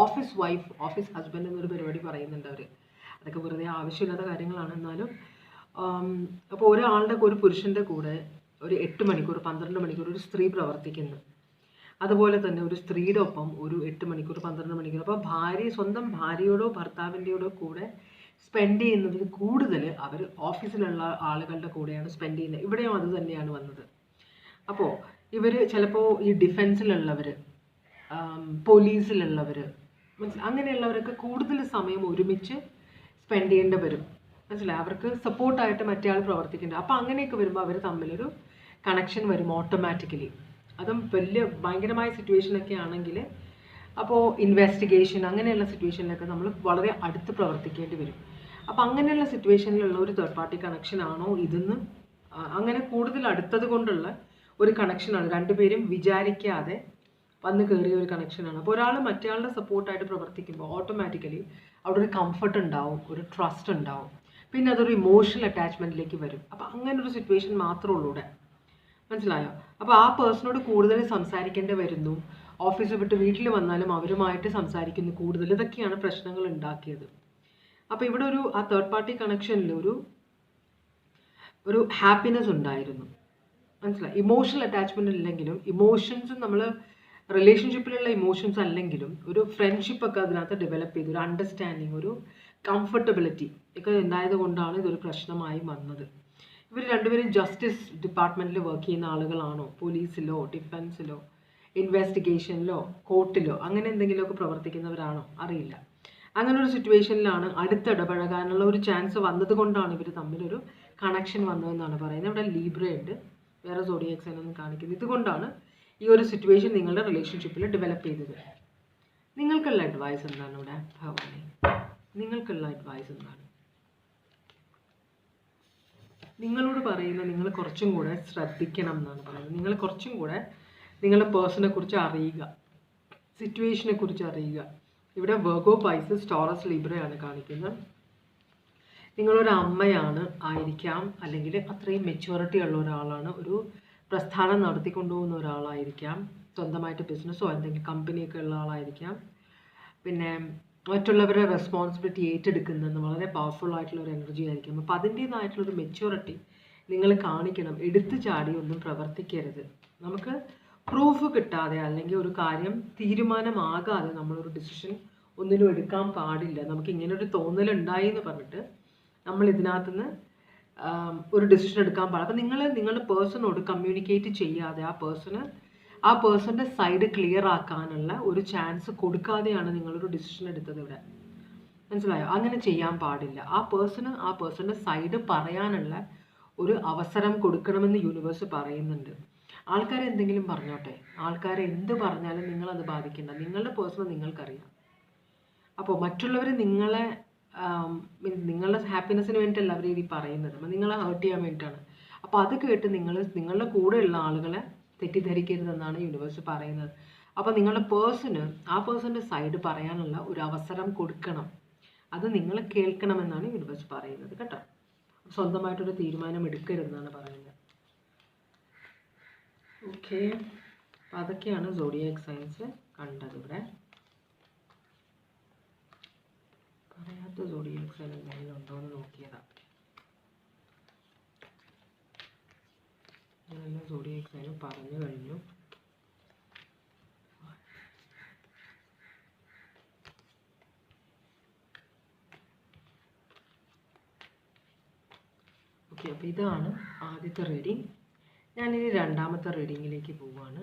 ഓഫീസ് വൈഫ്, ഓഫീസ് ഹസ്ബൻഡ് എന്നൊരു പരിപാടി പറയുന്നുണ്ട് അവർ. അതൊക്കെ വെറുതെ ആവശ്യമില്ലാത്ത കാര്യങ്ങളാണ്. എന്നാലും അപ്പോൾ ഒരു പുരുഷൻ്റെ കൂടെ ഒരു 8 മണിക്കൂർ 12 മണിക്കൂർ ഒരു സ്ത്രീ പ്രവർത്തിക്കുന്നു. അതുപോലെ തന്നെ ഒരു സ്ത്രീയുടെ ഒപ്പം ഒരു 8 മണിക്കൂർ 12 മണിക്കൂർ. അപ്പോൾ സ്വന്തം ഭാര്യയോടോ ഭർത്താവിൻ്റെയോടോ കൂടെ സ്പെൻഡ് ചെയ്യുന്നതിൽ കൂടുതൽ അവർ ഓഫീസിലുള്ള ആളുകളുടെ കൂടെയാണ് സ്പെൻഡ് ചെയ്യുന്നത്. ഇവിടെയും അത് തന്നെയാണ് വന്നത്. അപ്പോൾ ഇവർ ചിലപ്പോൾ ഈ ഡിഫൻസിലുള്ളവർ, പോലീസിലുള്ളവർ, അങ്ങനെയുള്ളവരൊക്കെ കൂടുതൽ സമയം ഒരുമിച്ച് സ്പെൻഡ് ചെയ്യേണ്ടി വരും. മനസ്സിലായി? അവർക്ക് സപ്പോർട്ടായിട്ട് മറ്റേ ആൾ പ്രവർത്തിക്കേണ്ടത്. അപ്പോൾ അങ്ങനെയൊക്കെ വരുമ്പോൾ അവർ തമ്മിലൊരു കണക്ഷൻ വരും ഓട്ടോമാറ്റിക്കലി. അതും ഭയങ്കരമായ സിറ്റുവേഷനൊക്കെ ആണെങ്കിൽ, അപ്പോൾ ഇൻവെസ്റ്റിഗേഷൻ അങ്ങനെയുള്ള സിറ്റുവേഷനിലൊക്കെ നമ്മൾ വളരെ അടുത്ത് പ്രവർത്തിക്കേണ്ടി വരും. അപ്പോൾ അങ്ങനെയുള്ള സിറ്റുവേഷനിലുള്ള ഒരു തേർഡ് പാർട്ടി കണക്ഷൻ ആണോ ഇതെന്ന്, അങ്ങനെ കൂടുതൽ അടുത്തത് കൊണ്ടുള്ള ഒരു കണക്ഷനാണ്. രണ്ടുപേരും വിചാരിക്കാതെ വന്ന് കയറിയ ഒരു കണക്ഷനാണ്. അപ്പോൾ ഒരാൾ മറ്റേ ആളുടെ സപ്പോർട്ടായിട്ട് പ്രവർത്തിക്കുമ്പോൾ ഓട്ടോമാറ്റിക്കലി അവിടെ ഒരു കംഫർട്ട് ഉണ്ടാവും, ഒരു ട്രസ്റ്റ് ഉണ്ടാവും. പിന്നെ അതൊരു ഇമോഷണൽ അറ്റാച്ച്മെൻറ്റിലേക്ക് വരും. അപ്പോൾ അങ്ങനെ ഒരു സിറ്റുവേഷൻ മാത്രമേ ഉള്ളൂ ഇവിടെ. മനസ്സിലായോ? അപ്പോൾ ആ പേഴ്സണോട് കൂടുതൽ സംസാരിക്കേണ്ടി വരുന്നു. ഓഫീസ് വിട്ട് വീട്ടിൽ വന്നാലും അവരുമായിട്ട് സംസാരിക്കുന്നു കൂടുതൽ. ഇതൊക്കെയാണ് പ്രശ്നങ്ങൾ ഉണ്ടാക്കിയത്. അപ്പോൾ ഇവിടെ ആ തേർഡ് പാർട്ടി കണക്ഷനിൽ ഒരു ഹാപ്പിനെസ് ഉണ്ടായിരുന്നു. മനസ്സിലായി? ഇമോഷണൽ അറ്റാച്ച്മെന്റ് ഇല്ലെങ്കിലും ഇമോഷൻസ് നമ്മൾ റിലേഷൻഷിപ്പിലുള്ള ഇമോഷൻസ് അല്ലെങ്കിലും ഒരു ഫ്രണ്ട്ഷിപ്പ് ഒക്കെ അതിനകത്ത് ഡെവലപ്പ് ചെയ്തു. ഒരു അണ്ടർസ്റ്റാൻഡിങ്, ഒരു കംഫർട്ടബിലിറ്റി ഒക്കെ ഉണ്ടായത് കൊണ്ടാണ് ഇതൊരു പ്രശ്നമായി വന്നത്. ഇവർ രണ്ടുപേരും ജസ്റ്റിസ് ഡിപ്പാർട്ട്മെന്റിൽ വർക്ക് ചെയ്യുന്ന ആളുകളാണോ? പോലീസിലോ ഡിഫൻസിലോ ഇൻവെസ്റ്റിഗേഷനിലോ കോർട്ടിലോ അങ്ങനെ എന്തെങ്കിലുമൊക്കെ പ്രവർത്തിക്കുന്നവരാണോ? അറിയില്ല. അങ്ങനെ ഒരു സിറ്റുവേഷനിലാണ് അടുത്തിടപഴകാനുള്ള ഒരു ചാൻസ് വന്നത് കൊണ്ടാണ് ഇവർ തമ്മിലൊരു കണക്ഷൻ വന്നതെന്നാണ് പറയുന്നത്. ഇവിടെ ലീബ്ര ഉണ്ട്, വേറെ സോഡിയാക് സൈൻ ഒന്നും കാണിക്കുന്നത്. ഇതുകൊണ്ടാണ് ഈ ഒരു സിറ്റുവേഷൻ നിങ്ങളുടെ റിലേഷൻഷിപ്പിൽ ഡെവലപ്പ് ചെയ്തത്. നിങ്ങൾക്കുള്ള അഡ്വൈസ് എന്താണ് ഇവിടെ ഭവാനി? നിങ്ങൾക്കുള്ള അഡ്വൈസ് എന്താണ്? നിങ്ങളോട് പറയുന്നത് നിങ്ങൾ കുറച്ചും കൂടെ ശ്രദ്ധിക്കണം എന്നാണ് പറയുന്നത്. നിങ്ങൾ കുറച്ചും കൂടെ നിങ്ങളുടെ പേഴ്സണെ കുറിച്ച് അറിയുക, സിറ്റുവേഷനെ കുറിച്ച് അറിയുക. ഇവിടെ വെർഗോ, പൈസസ്, ടോറസ്, ലീബ്രയാണ് കാണിക്കുന്നത്. നിങ്ങളൊരു അമ്മയാണ് ആയിരിക്കാം, അല്ലെങ്കിൽ അത്രയും മെച്യൂരിറ്റി ഉള്ള ഒരാളാണ്, ഒരു പ്രസ്ഥാനം നടത്തിക്കൊണ്ടുപോകുന്ന ഒരാളായിരിക്കാം, സ്വന്തമായിട്ട് ബിസിനസ്സോ എന്തെങ്കിലും കമ്പനിയൊക്കെ ഉള്ള ആളായിരിക്കാം. പിന്നെ മറ്റുള്ളവരുടെ റെസ്പോൺസിബിലിറ്റി ഏറ്റെടുക്കുന്നതെന്ന് വളരെ പവർഫുൾ ആയിട്ടുള്ള ഒരു എനർജി ആയിരിക്കും. അപ്പോൾ അതിൻ്റേതായിട്ടുള്ളൊരു മെച്യൂരിറ്റി നിങ്ങൾ കാണിക്കണം. എടുത്തു ചാടി ഒന്നും പ്രവർത്തിക്കരുത്. നമുക്ക് പ്രൂഫ് കിട്ടാതെ അല്ലെങ്കിൽ ഒരു കാര്യം തീരുമാനമാകാതെ നമ്മളൊരു ഡിസിഷൻ ഒന്നിനും എടുക്കാൻ പാടില്ല. നമുക്ക് ഇങ്ങനൊരു തോന്നലുണ്ടായി എന്ന് പറഞ്ഞിട്ട് നമ്മൾ ഇതിനകത്തുനിന്ന് ഒരു ഡിസിഷൻ എടുക്കാൻ പാടില്ല. അപ്പം നിങ്ങൾ നിങ്ങളുടെ പേഴ്സണോട് കമ്മ്യൂണിക്കേറ്റ് ചെയ്യാതെ ആ പേഴ്സൻ്റെ സൈഡ് ക്ലിയർ ആക്കാനുള്ള ഒരു ചാൻസ് കൊടുക്കാതെയാണ് നിങ്ങളൊരു ഡിസിഷൻ എടുത്തത് ഇവിടെ. മനസ്സിലായോ? അങ്ങനെ ചെയ്യാൻ പാടില്ല. ആ പേഴ്സൻ്റെ സൈഡ് പറയാനുള്ള ഒരു അവസരം കൊടുക്കണമെന്ന് യൂണിവേഴ്സ് പറയുന്നുണ്ട്. ആൾക്കാർ എന്തെങ്കിലും പറഞ്ഞോട്ടെ, ആൾക്കാർ എന്ത് പറഞ്ഞാലും നിങ്ങളത് ബാധിക്കേണ്ട. നിങ്ങളുടെ പേഴ്സൺ നിങ്ങൾക്കറിയാം. അപ്പോൾ മറ്റുള്ളവർ നിങ്ങളുടെ ഹാപ്പിനെസ്സിന് വേണ്ടിയിട്ടല്ല അവർ ഈ പറയുന്നത്, നിങ്ങളെ ഹേർട്ട് ചെയ്യാൻ വേണ്ടിയിട്ടാണ്. അപ്പോൾ അത് കേട്ട് നിങ്ങളുടെ കൂടെയുള്ള ആളുകളെ തെറ്റിദ്ധരിക്കരുതെന്നാണ് യൂണിവേഴ്സ് പറയുന്നത്. അപ്പോൾ നിങ്ങളുടെ ആ പേഴ്സൻ്റെ സൈഡ് പറയാനുള്ള ഒരു അവസരം കൊടുക്കണം. അത് നിങ്ങൾ കേൾക്കണമെന്നാണ് യൂണിവേഴ്സ് പറയുന്നത് കേട്ടോ. സ്വന്തമായിട്ടൊരു തീരുമാനം എടുക്കരുതെന്നാണ് പറയുന്നത്. ഓക്കെ, അപ്പം അതൊക്കെയാണ് സോഡിയാക് സൈൻസ് കണ്ടത്. ഇവിടെ പറയാത്ത സോഡിയാക് സൈൻ എന്തെങ്കിലും ഉണ്ടോ എന്ന് നോക്കിയതാണ്. ഞാനെല്ലാം സോഡിയാക് സൈൻ പറഞ്ഞു കഴിഞ്ഞു. ഓക്കെ, അപ്പോൾ ഇതാണ് ആദ്യത്തെ റീഡിങ്. ഞാനിനി രണ്ടാമത്തെ റീഡിങ്ങിലേക്ക് പോവുകയാണ്.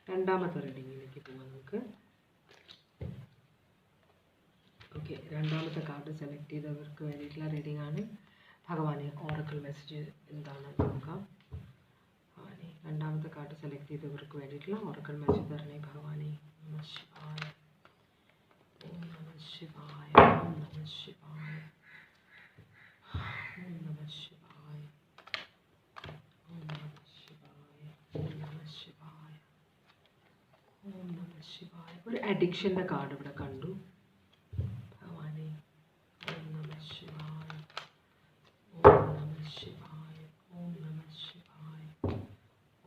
രണ്ടാമത്തെ റീഡിങ്ങിലേക്ക് പോവാം നമുക്ക്. ഓക്കെ, രണ്ടാമത്തെ കാർഡ് സെലക്ട് ചെയ്തവർക്ക് വേണ്ടിയിട്ടുള്ള റീഡിംഗ് ആണ്. ഭഗവാനെ ഓറക്കിൾ മെസ്സേജ് എന്താണെന്ന് നോക്കാം. ഭഗവാനെ രണ്ടാമത്തെ കാർഡ് സെലക്ട് ചെയ്തവർക്ക് വേണ്ടിയിട്ടുള്ള ഓറക്കിൾ മെസ്സേജ് തരണേ ഭഗവാനെ. നമഃ ശിവായ, ഓം നമഃ ശിവായ, ഓം നമഃ ശിവായ, ഓം നമഃ ശിവായ, ഓം നമഃ ശിവായ, ഓം നമഃ ശിവായ, ഓം നമഃ ശിവായ. ഒരു അഡിക്ഷൻ്റെ കാർഡ് ഇവിടെ കണ്ടു. ഭഗവാനെ ഓം നമഃ ശിവായ, ഓം നമഃ ശിവായ, ഓം നമഃ ശിവായ,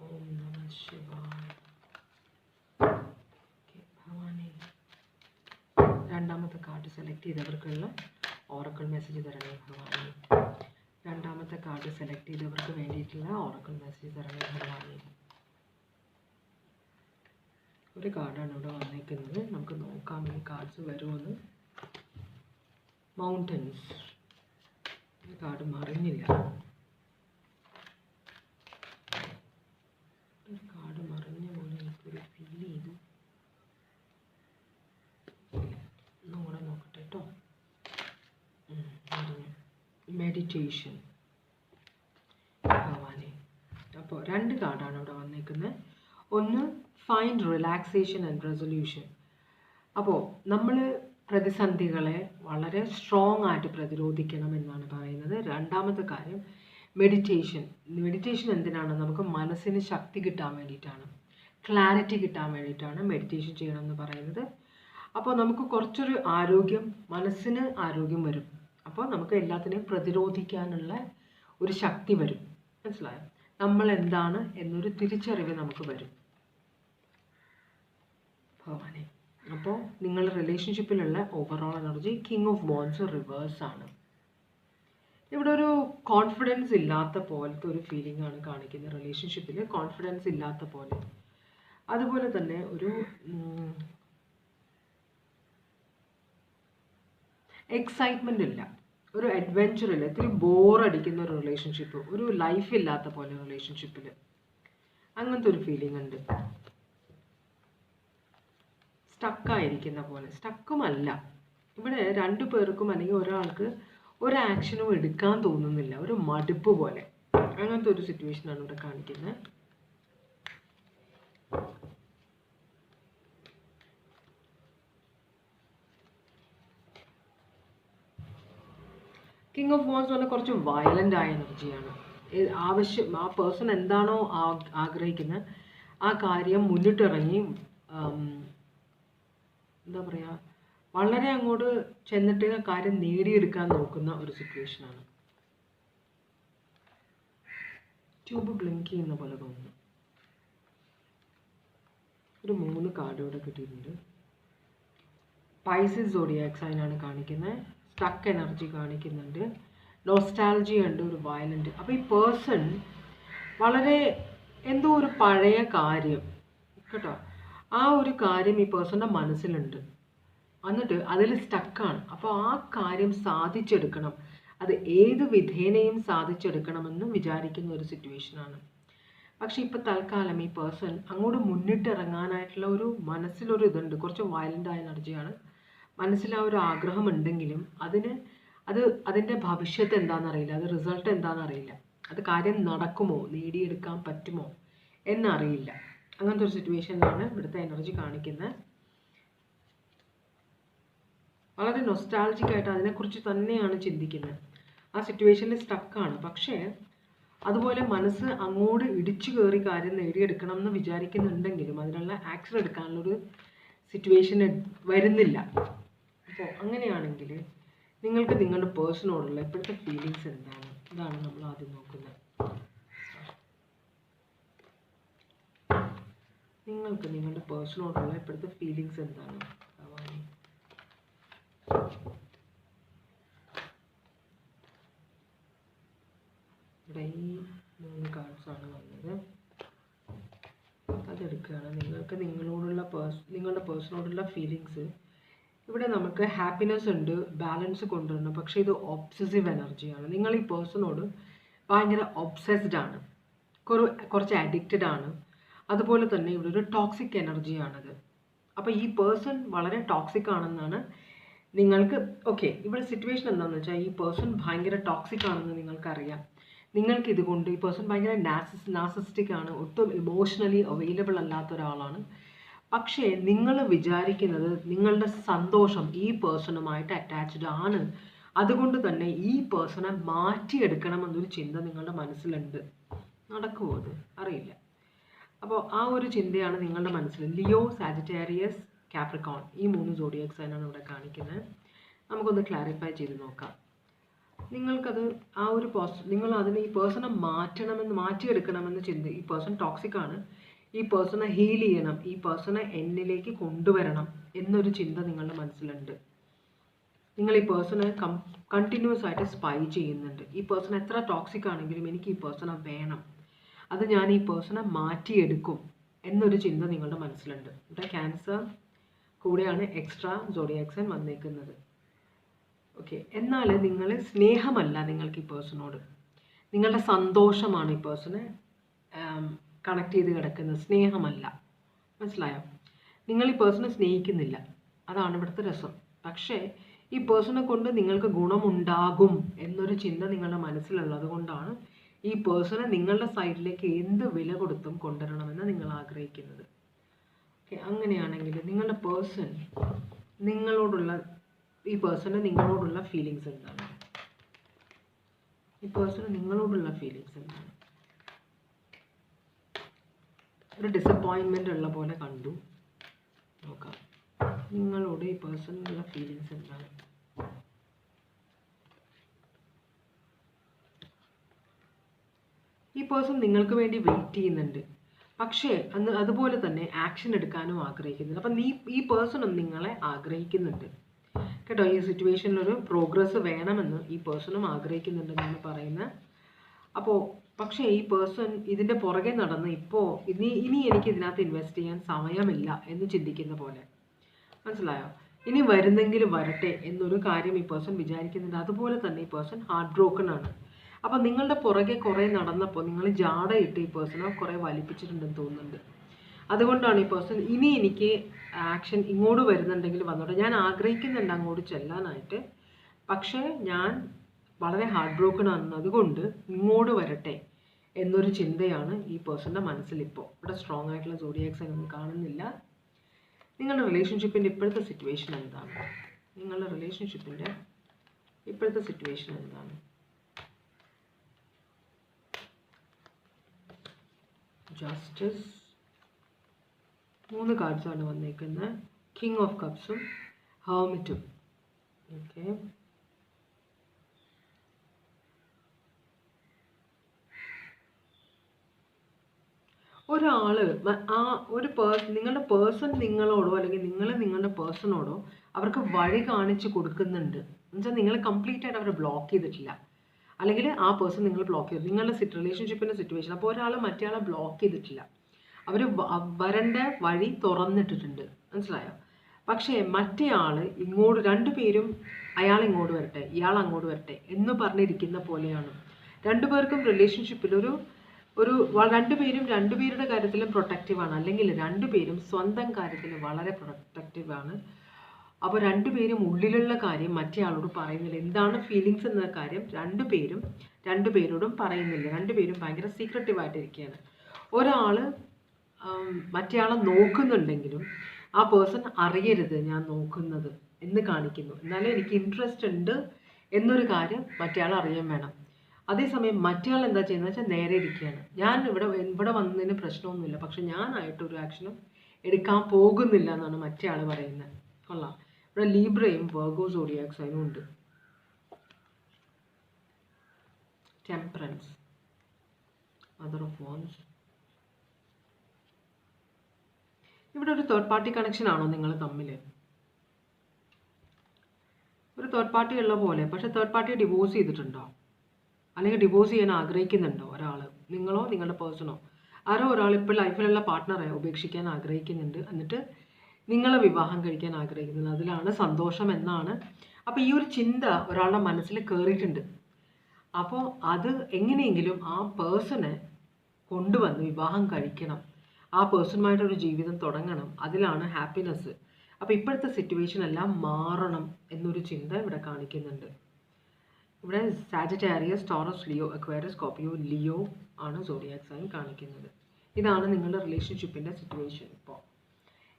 ഓം നമഃ ശിവായ. ഭഗവാനെ രണ്ടാമത്തെ കാർഡ് സെലക്ട് ചെയ്തവർക്കുള്ള ഓറക്കിൾ മെസ്സേജ് തരണേ ഭഗവാനെ. രണ്ടാമത്തെ കാർഡ് സെലക്ട് ചെയ്തവർക്ക് വേണ്ടിയിട്ടുള്ള ഓറക്കിൾ മെസ്സേജ് തരണേ ഭഗവാനെ. ഒരു കാർഡാണ് ഇവിടെ വന്നിരിക്കുന്നത്. നമുക്ക് നോക്കാം ഈ കാർഡ്സ് വരുമെന്ന്. മൗണ്ടൻസ്. ഈ കാർഡ് മറിഞ്ഞില്ല. ഒരു കാർഡ് മറിഞ്ഞ പോലെ എനിക്കൊരു ഫീൽ ചെയ്തു. ഒന്നുകൂടെ നോക്കട്ടെ കേട്ടോ. മെഡിറ്റേഷൻ ഭഗവാനെ. അപ്പോൾ രണ്ട് കാർഡാണ് ഇവിടെ വന്നിരിക്കുന്നത്. ഒന്ന് ഫൈൻഡ് റിലാക്സേഷൻ ആൻഡ് റെസൊല്യൂഷൻ. അപ്പോൾ നമ്മൾ പ്രതിസന്ധികളെ വളരെ സ്ട്രോങ് ആയിട്ട് പ്രതിരോധിക്കണം എന്നാണ് പറയുന്നത്. രണ്ടാമത്തെ കാര്യം മെഡിറ്റേഷൻ. മെഡിറ്റേഷൻ എന്തിനാണ്? നമുക്ക് മനസ്സിന് ശക്തി കിട്ടാൻ വേണ്ടിയിട്ടാണ്, ക്ലാരിറ്റി കിട്ടാൻ വേണ്ടിയിട്ടാണ് മെഡിറ്റേഷൻ ചെയ്യണം എന്ന് പറയുന്നത്. അപ്പോൾ നമുക്ക് കുറച്ചൊരു ആരോഗ്യം, മനസ്സിന് ആരോഗ്യം വരും. അപ്പോൾ നമുക്ക് എല്ലാത്തിനെയും പ്രതിരോധിക്കാനുള്ള ഒരു ശക്തി വരും. മനസ്സിലായോ? നമ്മൾ എന്താണ് എന്നൊരു തിരിച്ചറിവ് നമുക്ക് വരും. ഭഗവാനെ. അപ്പോൾ നിങ്ങളുടെ റിലേഷൻഷിപ്പിലുള്ള overall energy king of wands reverse ആണ്. ഇവിടെ ഒരു കോൺഫിഡൻസ് ഇല്ലാത്ത പോലത്തെ ഒരു ഫീലിംഗ് ആണ് കാണിക്കുന്നത്. റിലേഷൻഷിപ്പിൽ കോൺഫിഡൻസ് ഇല്ലാത്ത പോലെ. അതുപോലെ തന്നെ ഒരു എക്സൈറ്റ്മെൻ്റ് ഇല്ല, ഒരു അഡ്വെഞ്ചർ ഇല്ല, ഇത്തിരി ബോറടിക്കുന്ന ഒരു റിലേഷൻഷിപ്പ്, ഒരു ലൈഫ് ഇല്ലാത്ത പോലെ റിലേഷൻഷിപ്പിൽ അങ്ങനത്തെ ഒരു ഫീലിംഗ് ഉണ്ട്. സ്റ്റക്കായിരിക്കുന്ന പോലെ. സ്റ്റക്കുമല്ല, ഇവിടെ രണ്ടു പേർക്കും അല്ലെങ്കിൽ ഒരാൾക്ക് ഒരു ആക്ഷനും എടുക്കാൻ തോന്നുന്നില്ല, ഒരു മടുപ്പ് പോലെ. അങ്ങനത്തെ ഒരു സിറ്റുവേഷനാണ് ഇവിടെ കാണിക്കുന്നത്. കിങ് ഓഫ് വാൻഡ്സ് പറഞ്ഞാൽ കുറച്ച് വയലൻ്റ് ആയ എനർജിയാണ്. ആ പേഴ്സൺ എന്താണോ ആഗ്രഹിക്കുന്നത് ആ കാര്യം മുന്നിട്ടിറങ്ങി എന്താ പറയുക, വളരെ അങ്ങോട്ട് ചെന്നിട്ട് കാര്യം നേടിയെടുക്കാൻ നോക്കുന്ന ഒരു സിറ്റുവേഷനാണ്. ട്യൂബ് ബ്ലിങ്ക് ചെയ്യുന്ന പോലെ തോന്നുന്നു. ഒരു 3 കാർഡ് ഇവിടെ കിട്ടിയിട്ടുണ്ട്. പൈസസ് സോഡിയാക് സൈൻ ആണ് കാണിക്കുന്നത്. സ്റ്റക്ക് എനർജി കാണിക്കുന്നുണ്ട്. നോസ്റ്റാൾജി ഉണ്ട്, ഒരു വയലൻ്റ്. അപ്പോൾ ഈ പേഴ്സൺ വളരെ എന്തോ ഒരു പഴയ കാര്യം കേട്ടോ, ആ ഒരു കാര്യം ഈ പേഴ്സണിൻ്റെ മനസ്സിലുണ്ട്, എന്നിട്ട് അതിൽ സ്റ്റക്കാണ്. അപ്പോൾ ആ കാര്യം സാധിച്ചെടുക്കണം, അത് ഏത് വിധേനയും സാധിച്ചെടുക്കണമെന്ന് വിചാരിക്കുന്ന ഒരു സിറ്റുവേഷനാണ്. പക്ഷെ ഇപ്പോൾ തൽക്കാലം ഈ പേഴ്സൺ അങ്ങോട്ട് മുന്നിട്ടിറങ്ങാനായിട്ടുള്ള ഒരു മനസ്സിലൊരു ഇതുണ്ട്, കുറച്ച് വയലൻ്റ് ആയ എനർജിയാണ്. മനസ്സിൽ ആ ഒരു ആഗ്രഹം ഉണ്ടെങ്കിലും അതിൻ്റെ ഭവിഷ്യത്ത് എന്താണെന്നറിയില്ല, അത് റിസൾട്ട് എന്താണെന്നറിയില്ല, അത് കാര്യം നടക്കുമോ, നേടിയെടുക്കാൻ പറ്റുമോ എന്നറിയില്ല. അങ്ങനത്തെ ഒരു സിറ്റുവേഷനിലാണ് ഇവിടുത്തെ എനർജി കാണിക്കുന്നത്. വളരെ നൊസ്റ്റാൾജിക് ആയിട്ട് അതിനെക്കുറിച്ച് തന്നെയാണ് ചിന്തിക്കുന്നത്. ആ സിറ്റുവേഷനിൽ സ്റ്റക്കാണ്. പക്ഷേ അതുപോലെ മനസ്സ് അങ്ങോട്ട് ഇടിച്ചു കയറി കാര്യം നേടിയെടുക്കണം എന്ന് വിചാരിക്കുന്നുണ്ടെങ്കിലും അതിനുള്ള ആക്ഷൻ എടുക്കാനുള്ളൊരു സിറ്റുവേഷൻ വരുന്നില്ല. അപ്പോൾ അങ്ങനെയാണെങ്കിൽ നിങ്ങൾക്ക് നിങ്ങളുടെ പേഴ്സണോടുള്ള ഇപ്പോഴത്തെ ഫീലിങ്സ് എന്താണ്? ഇതാണ് നമ്മൾ ആദ്യം നോക്കുന്നത്. നിങ്ങൾക്ക് നിങ്ങളുടെ പേഴ്സണോടുള്ള ഇപ്പോഴത്തെ ഫീലിങ്സ് എന്താണ്? ഇവിടെ ഈ 3 കാർഡ്സാണ് വന്നത്. അതെടുക്കുകയാണ്. നിങ്ങൾക്ക് നിങ്ങളുടെ പേഴ്സണോടുള്ള ഫീലിങ്സ്. ഇവിടെ നമുക്ക് ഹാപ്പിനെസ് ഉണ്ട്, ബാലൻസ് കൊണ്ടുവരണം. പക്ഷേ ഇത് ഒബ്സസീവ് എനർജിയാണ്. നിങ്ങൾ ഈ പേഴ്സണോട് ഭയങ്കര ഒബ്സെസ്ഡ് ആണ്, കുറച്ച് അഡിക്റ്റഡ് ആണ്. അതുപോലെ തന്നെ ഇവിടെ ഒരു ടോക്സിക് എനർജിയാണത്. അപ്പോൾ ഈ പേഴ്സൺ വളരെ ടോക്സിക് ആണെന്നാണ് നിങ്ങൾക്ക്. ഓക്കെ, ഇവിടെ സിറ്റുവേഷൻ എന്താണെന്ന് വെച്ചാൽ ഈ പേഴ്സൺ ഭയങ്കര ടോക്സിക് ആണെന്ന് നിങ്ങൾക്കറിയാം. നിങ്ങൾക്ക് ഇതുകൊണ്ട് ഈ പേഴ്സൺ ഭയങ്കര നാർസിസ്റ്റിക് ആണ്, ഒട്ടും ഇമോഷണലി അവൈലബിൾ അല്ലാത്ത ഒരാളാണ്. പക്ഷേ നിങ്ങൾ വിചാരിക്കുന്നത് നിങ്ങളുടെ സന്തോഷം ഈ പേഴ്സണുമായിട്ട് അറ്റാച്ച്ഡ് ആണ്. അതുകൊണ്ട് തന്നെ ഈ പേഴ്സണെ മാറ്റിയെടുക്കണമെന്നൊരു ചിന്ത നിങ്ങളുടെ മനസ്സിലുണ്ട്. നടക്കുമോ അത് അറിയില്ല. അപ്പോൾ ആ ഒരു ചിന്തയാണ് നിങ്ങളുടെ മനസ്സിൽ. ലിയോ, സാജിറ്റേറിയസ്, കാപ്രിക്കോൺ, ഈ 3 സോഡിയാക് സൈനാണ് ഇവിടെ കാണിക്കുന്നത്. നമുക്കൊന്ന് ക്ലാരിഫൈ ചെയ്ത് നോക്കാം. നിങ്ങൾക്കത് ആ ഒരു നിങ്ങൾ അതിന് ഈ പേഴ്സണെ മാറ്റിയെടുക്കണമെന്ന് ചിന്ത. ഈ പേഴ്സൺ ടോക്സിക് ആണ്, ഈ പേഴ്സണെ ഹീൽ ചെയ്യണം, ഈ പേഴ്സണെ എന്നിലേക്ക് കൊണ്ടുവരണം എന്നൊരു ചിന്ത നിങ്ങളുടെ മനസ്സിലുണ്ട്. നിങ്ങൾ ഈ പേഴ്സണെ കണ്ടിന്യൂസ് ആയിട്ട് സ്പൈ ചെയ്യുന്നുണ്ട്. ഈ പേഴ്സൺ എത്ര ടോക്സിക് ആണെങ്കിലും എനിക്ക് ഈ പേഴ്സണെ വേണം, അത് ഞാൻ ഈ പേഴ്സണെ മാറ്റിയെടുക്കും എന്നൊരു ചിന്ത നിങ്ങളുടെ മനസ്സിലുണ്ട്. ഇവിടെ ക്യാൻസർ കൂടെയാണ് എക്സ്ട്രാ സോഡിയാക് സൈൻ വന്നേക്കുന്നത്. ഓക്കെ, എന്നാൽ നിങ്ങൾ സ്നേഹമല്ല നിങ്ങൾക്ക് ഈ പേഴ്സണോട്, നിങ്ങളുടെ സന്തോഷമാണ് ഈ പേഴ്സണെ കണക്ട് ചെയ്ത് കിടക്കുന്നത്, സ്നേഹമല്ല. മനസ്സിലായോ? നിങ്ങൾ ഈ പേഴ്സണെ സ്നേഹിക്കുന്നില്ല, അതാണ് ഇവിടുത്തെ രസം. പക്ഷേ ഈ പേഴ്സണെ കൊണ്ട് നിങ്ങൾക്ക് ഗുണമുണ്ടാകും എന്നൊരു ചിന്ത നിങ്ങളുടെ മനസ്സിലുള്ളത് കൊണ്ടാണ് ഈ പേഴ്സണെ നിങ്ങളുടെ സൈഡിലേക്ക് എന്ത് വില കൊടുത്തും കൊണ്ടുവരണമെന്ന് നിങ്ങൾ ആഗ്രഹിക്കുന്നത്. ഓക്കെ, അങ്ങനെയാണെങ്കിൽ നിങ്ങളുടെ പേഴ്സൺ ഈ പേഴ്സണ് നിങ്ങളോടുള്ള ഫീലിങ്സ് എന്താണ്? ഈ പേഴ്സണ് നിങ്ങളോടുള്ള ഫീലിങ്സ് എന്താണ്? ഒരു ഡിസപ്പോയിൻമെൻ്റ് ഉള്ള പോലെ കണ്ടു. നോക്കാം. നിങ്ങളോട് ഈ പേഴ്സണിനുള്ള ഫീലിങ്സ് എന്താണ്? ഈ പേഴ്സൺ നിങ്ങൾക്ക് വേണ്ടി വെയിറ്റ് ചെയ്യുന്നുണ്ട്, പക്ഷേ അതുപോലെ തന്നെ ആക്ഷൻ എടുക്കാനും ആഗ്രഹിക്കുന്നുണ്ട്. അപ്പം ഈ പേഴ്സണും നിങ്ങളെ ആഗ്രഹിക്കുന്നുണ്ട് കേട്ടോ. ഈ സിറ്റുവേഷനിലൊരു പ്രോഗ്രസ് വേണമെന്ന് ഈ പേഴ്സണും ആഗ്രഹിക്കുന്നുണ്ടെന്നാണ് പറയുന്നത്. അപ്പോൾ പക്ഷേ ഈ പേഴ്സൺ ഇതിൻ്റെ പുറകെ നടന്ന് ഇനി എനിക്ക് ഇതിനകത്ത് ഇൻവെസ്റ്റ് ചെയ്യാൻ സമയമില്ല എന്ന് ചിന്തിക്കുന്ന പോലെ, മനസ്സിലായോ? ഇനി വരുന്നെങ്കിൽ വരട്ടെ എന്നൊരു കാര്യം ഈ പേഴ്സൺ വിചാരിക്കുന്നുണ്ട്. അതുപോലെ തന്നെ ഈ പേഴ്സൺ ഹാർട്ട് ബ്രോക്കൺ ആണ്. അപ്പം നിങ്ങളുടെ പുറകെ കുറേ നടന്നപ്പോൾ നിങ്ങൾ ജാടയിട്ട് ഈ പേഴ്സണെ കുറേ വലിപ്പിച്ചിട്ടുണ്ടെന്ന് തോന്നുന്നുണ്ട്. അതുകൊണ്ടാണ് ഈ പേഴ്സൺ ഇനി എനിക്ക് ആക്ഷൻ ഇങ്ങോട്ട് വരുന്നുണ്ടെങ്കിൽ വന്നോട്ടെ, ഞാൻ ആഗ്രഹിക്കുന്നുണ്ട് അങ്ങോട്ട് ചെല്ലാനായിട്ട്, പക്ഷേ ഞാൻ വളരെ ഹാർട്ട് ബ്രോക്കൺ ആണ്, അതുകൊണ്ട് ഇങ്ങോട്ട് വരട്ടെ എന്നൊരു ചിന്തയാണ് ഈ പേഴ്സൻ്റെ മനസ്സിലിപ്പോൾ. ഇവിടെ സ്ട്രോങ് ആയിട്ടുള്ള സോഡിയാക് സൈൻ ഒന്നും കാണുന്നില്ല. നിങ്ങളുടെ റിലേഷൻഷിപ്പിൻ്റെ ഇപ്പോഴത്തെ സിറ്റുവേഷൻ എന്താണ്? നിങ്ങളുടെ റിലേഷൻഷിപ്പിൻ്റെ ഇപ്പോഴത്തെ സിറ്റുവേഷൻ എന്താണ്? ജസ്റ്റിസ്, 3 കാർഡ്സാണ് വന്നേക്കുന്നത്. കിങ് ഓഫ് കപ്സും ഹെർമിറ്റും. ഓക്കെ, നിങ്ങളുടെ പേഴ്സൺ നിങ്ങളോടോ അല്ലെങ്കിൽ നിങ്ങൾ നിങ്ങളുടെ പേഴ്സണോടോ അവർക്ക് വഴി കാണിച്ച് കൊടുക്കുന്നുണ്ട്. എന്നുവെച്ചാൽ നിങ്ങൾ കംപ്ലീറ്റ് ആയിട്ട് അവരെ ബ്ലോക്ക് ചെയ്തിട്ടില്ല, അല്ലെങ്കിൽ ആ പേഴ്സൺ നിങ്ങൾ ബ്ലോക്ക് ചെയ്തു. നിങ്ങളുടെ റിലേഷൻഷിപ്പിൻ്റെ സിറ്റുവേഷൻ അപ്പോൾ ഒരാൾ മറ്റേയാളെ ബ്ലോക്ക് ചെയ്തിട്ടില്ല, അവർ വരേണ്ട വഴി തുറന്നിട്ടിട്ടുണ്ട്, മനസ്സിലായോ? പക്ഷേ മറ്റേയാൾ ഇങ്ങോട്ട്, രണ്ടുപേരും അയാൾ ഇങ്ങോട്ട് വരട്ടെ ഇയാൾ അങ്ങോട്ട് വരട്ടെ എന്ന് പറഞ്ഞിരിക്കുന്ന പോലെയാണ്. രണ്ടുപേർക്കും റിലേഷൻഷിപ്പിൽ രണ്ടുപേരും രണ്ടുപേരുടെ കാര്യത്തിലും പ്രൊട്ടക്റ്റീവാണ്, അല്ലെങ്കിൽ രണ്ടുപേരും സ്വന്തം കാര്യത്തിൽ വളരെ പ്രൊട്ടക്റ്റീവാണ്. അപ്പോൾ രണ്ടുപേരും ഉള്ളിലുള്ള കാര്യം മറ്റേയാളോട് പറയുന്നില്ല. എന്താണ് ഫീലിങ്സ് എന്ന കാര്യം രണ്ടുപേരോടും പറയുന്നില്ല. രണ്ടുപേരും ഭയങ്കര സീക്രട്ടീവായിട്ടിരിക്കുകയാണ്. ഒരാൾ മറ്റേയാളെ നോക്കുന്നുണ്ടെങ്കിലും ആ പേഴ്സൺ അറിയരുത് ഞാൻ നോക്കുന്നത് എന്ന് കാണിക്കുന്നു. എന്നാലും എനിക്ക് ഇൻട്രസ്റ്റ് ഉണ്ട് എന്നൊരു കാര്യം മറ്റേയാൾ അറിയാൻ വേണം. അതേസമയം മറ്റേയാൾ എന്താ ചെയ്യുന്നത് വെച്ചാൽ നേരെ ഇരിക്കുകയാണ്. ഞാൻ ഇവിടെ വന്നതിന് പ്രശ്നമൊന്നുമില്ല, പക്ഷെ ഞാനായിട്ടൊരു ആക്ഷനും എടുക്കാൻ പോകുന്നില്ല എന്നാണ് മറ്റേയാൾ പറയുന്നത്. കൊള്ളാം. ഇവിടെ ലീബ്രയും വെർഗോ സോഡിയാക് സൈനും ഉണ്ട്. Temperance, mother of wands. ഇവിടെ ഒരു തേർഡ് പാർട്ടി കണക്ഷൻ ആണോ നിങ്ങൾ തമ്മിൽ? ഒരു തേർഡ് പാർട്ടി ഉള്ള പോലെ, പക്ഷെ തേർഡ് പാർട്ടിയെ ഡിവോഴ്സ് ചെയ്തിട്ടുണ്ടോ? അല്ലെങ്കിൽ ഡിവോഴ്സ് ചെയ്യാൻ ആഗ്രഹിക്കുന്നുണ്ടോ ഒരാൾ? നിങ്ങളോ നിങ്ങളുടെ പേഴ്സണോ? ആരോ ഒരാൾ ഇപ്പോൾ ലൈഫിലുള്ള പാർട്ട്ണറെ ഉപേക്ഷിക്കാൻ ആഗ്രഹിക്കുന്നുണ്ട്, എന്നിട്ട് നിങ്ങളെ വിവാഹം കഴിക്കാൻ ആഗ്രഹിക്കുന്നുണ്ട്. അതിലാണ് സന്തോഷം എന്നാണ്. അപ്പോൾ ഈ ഒരു ചിന്ത ഒരാളുടെ മനസ്സിൽ കയറിയിട്ടുണ്ട്. അപ്പോൾ അത് എങ്ങനെയെങ്കിലും ആ പേഴ്സണെ കൊണ്ടുവന്ന് വിവാഹം കഴിക്കണം, ആ പേഴ്സണുമായിട്ടൊരു ജീവിതം തുടങ്ങണം, അതിലാണ് ഹാപ്പിനെസ്. അപ്പോൾ ഇപ്പോഴത്തെ സിറ്റുവേഷൻ എല്ലാം മാറണം എന്നൊരു ചിന്ത ഇവിടെ കാണിക്കുന്നുണ്ട്. ഇവിടെ Sagittarius, Taurus, Leo, Aquarius, Scorpio, Leo ആണ് സോഡിയാക് സൈൻ കാണിക്കുന്നത്. ഇതാണ് നിങ്ങളുടെ റിലേഷൻഷിപ്പിൻ്റെ സിറ്റുവേഷൻ. ഇപ്പോൾ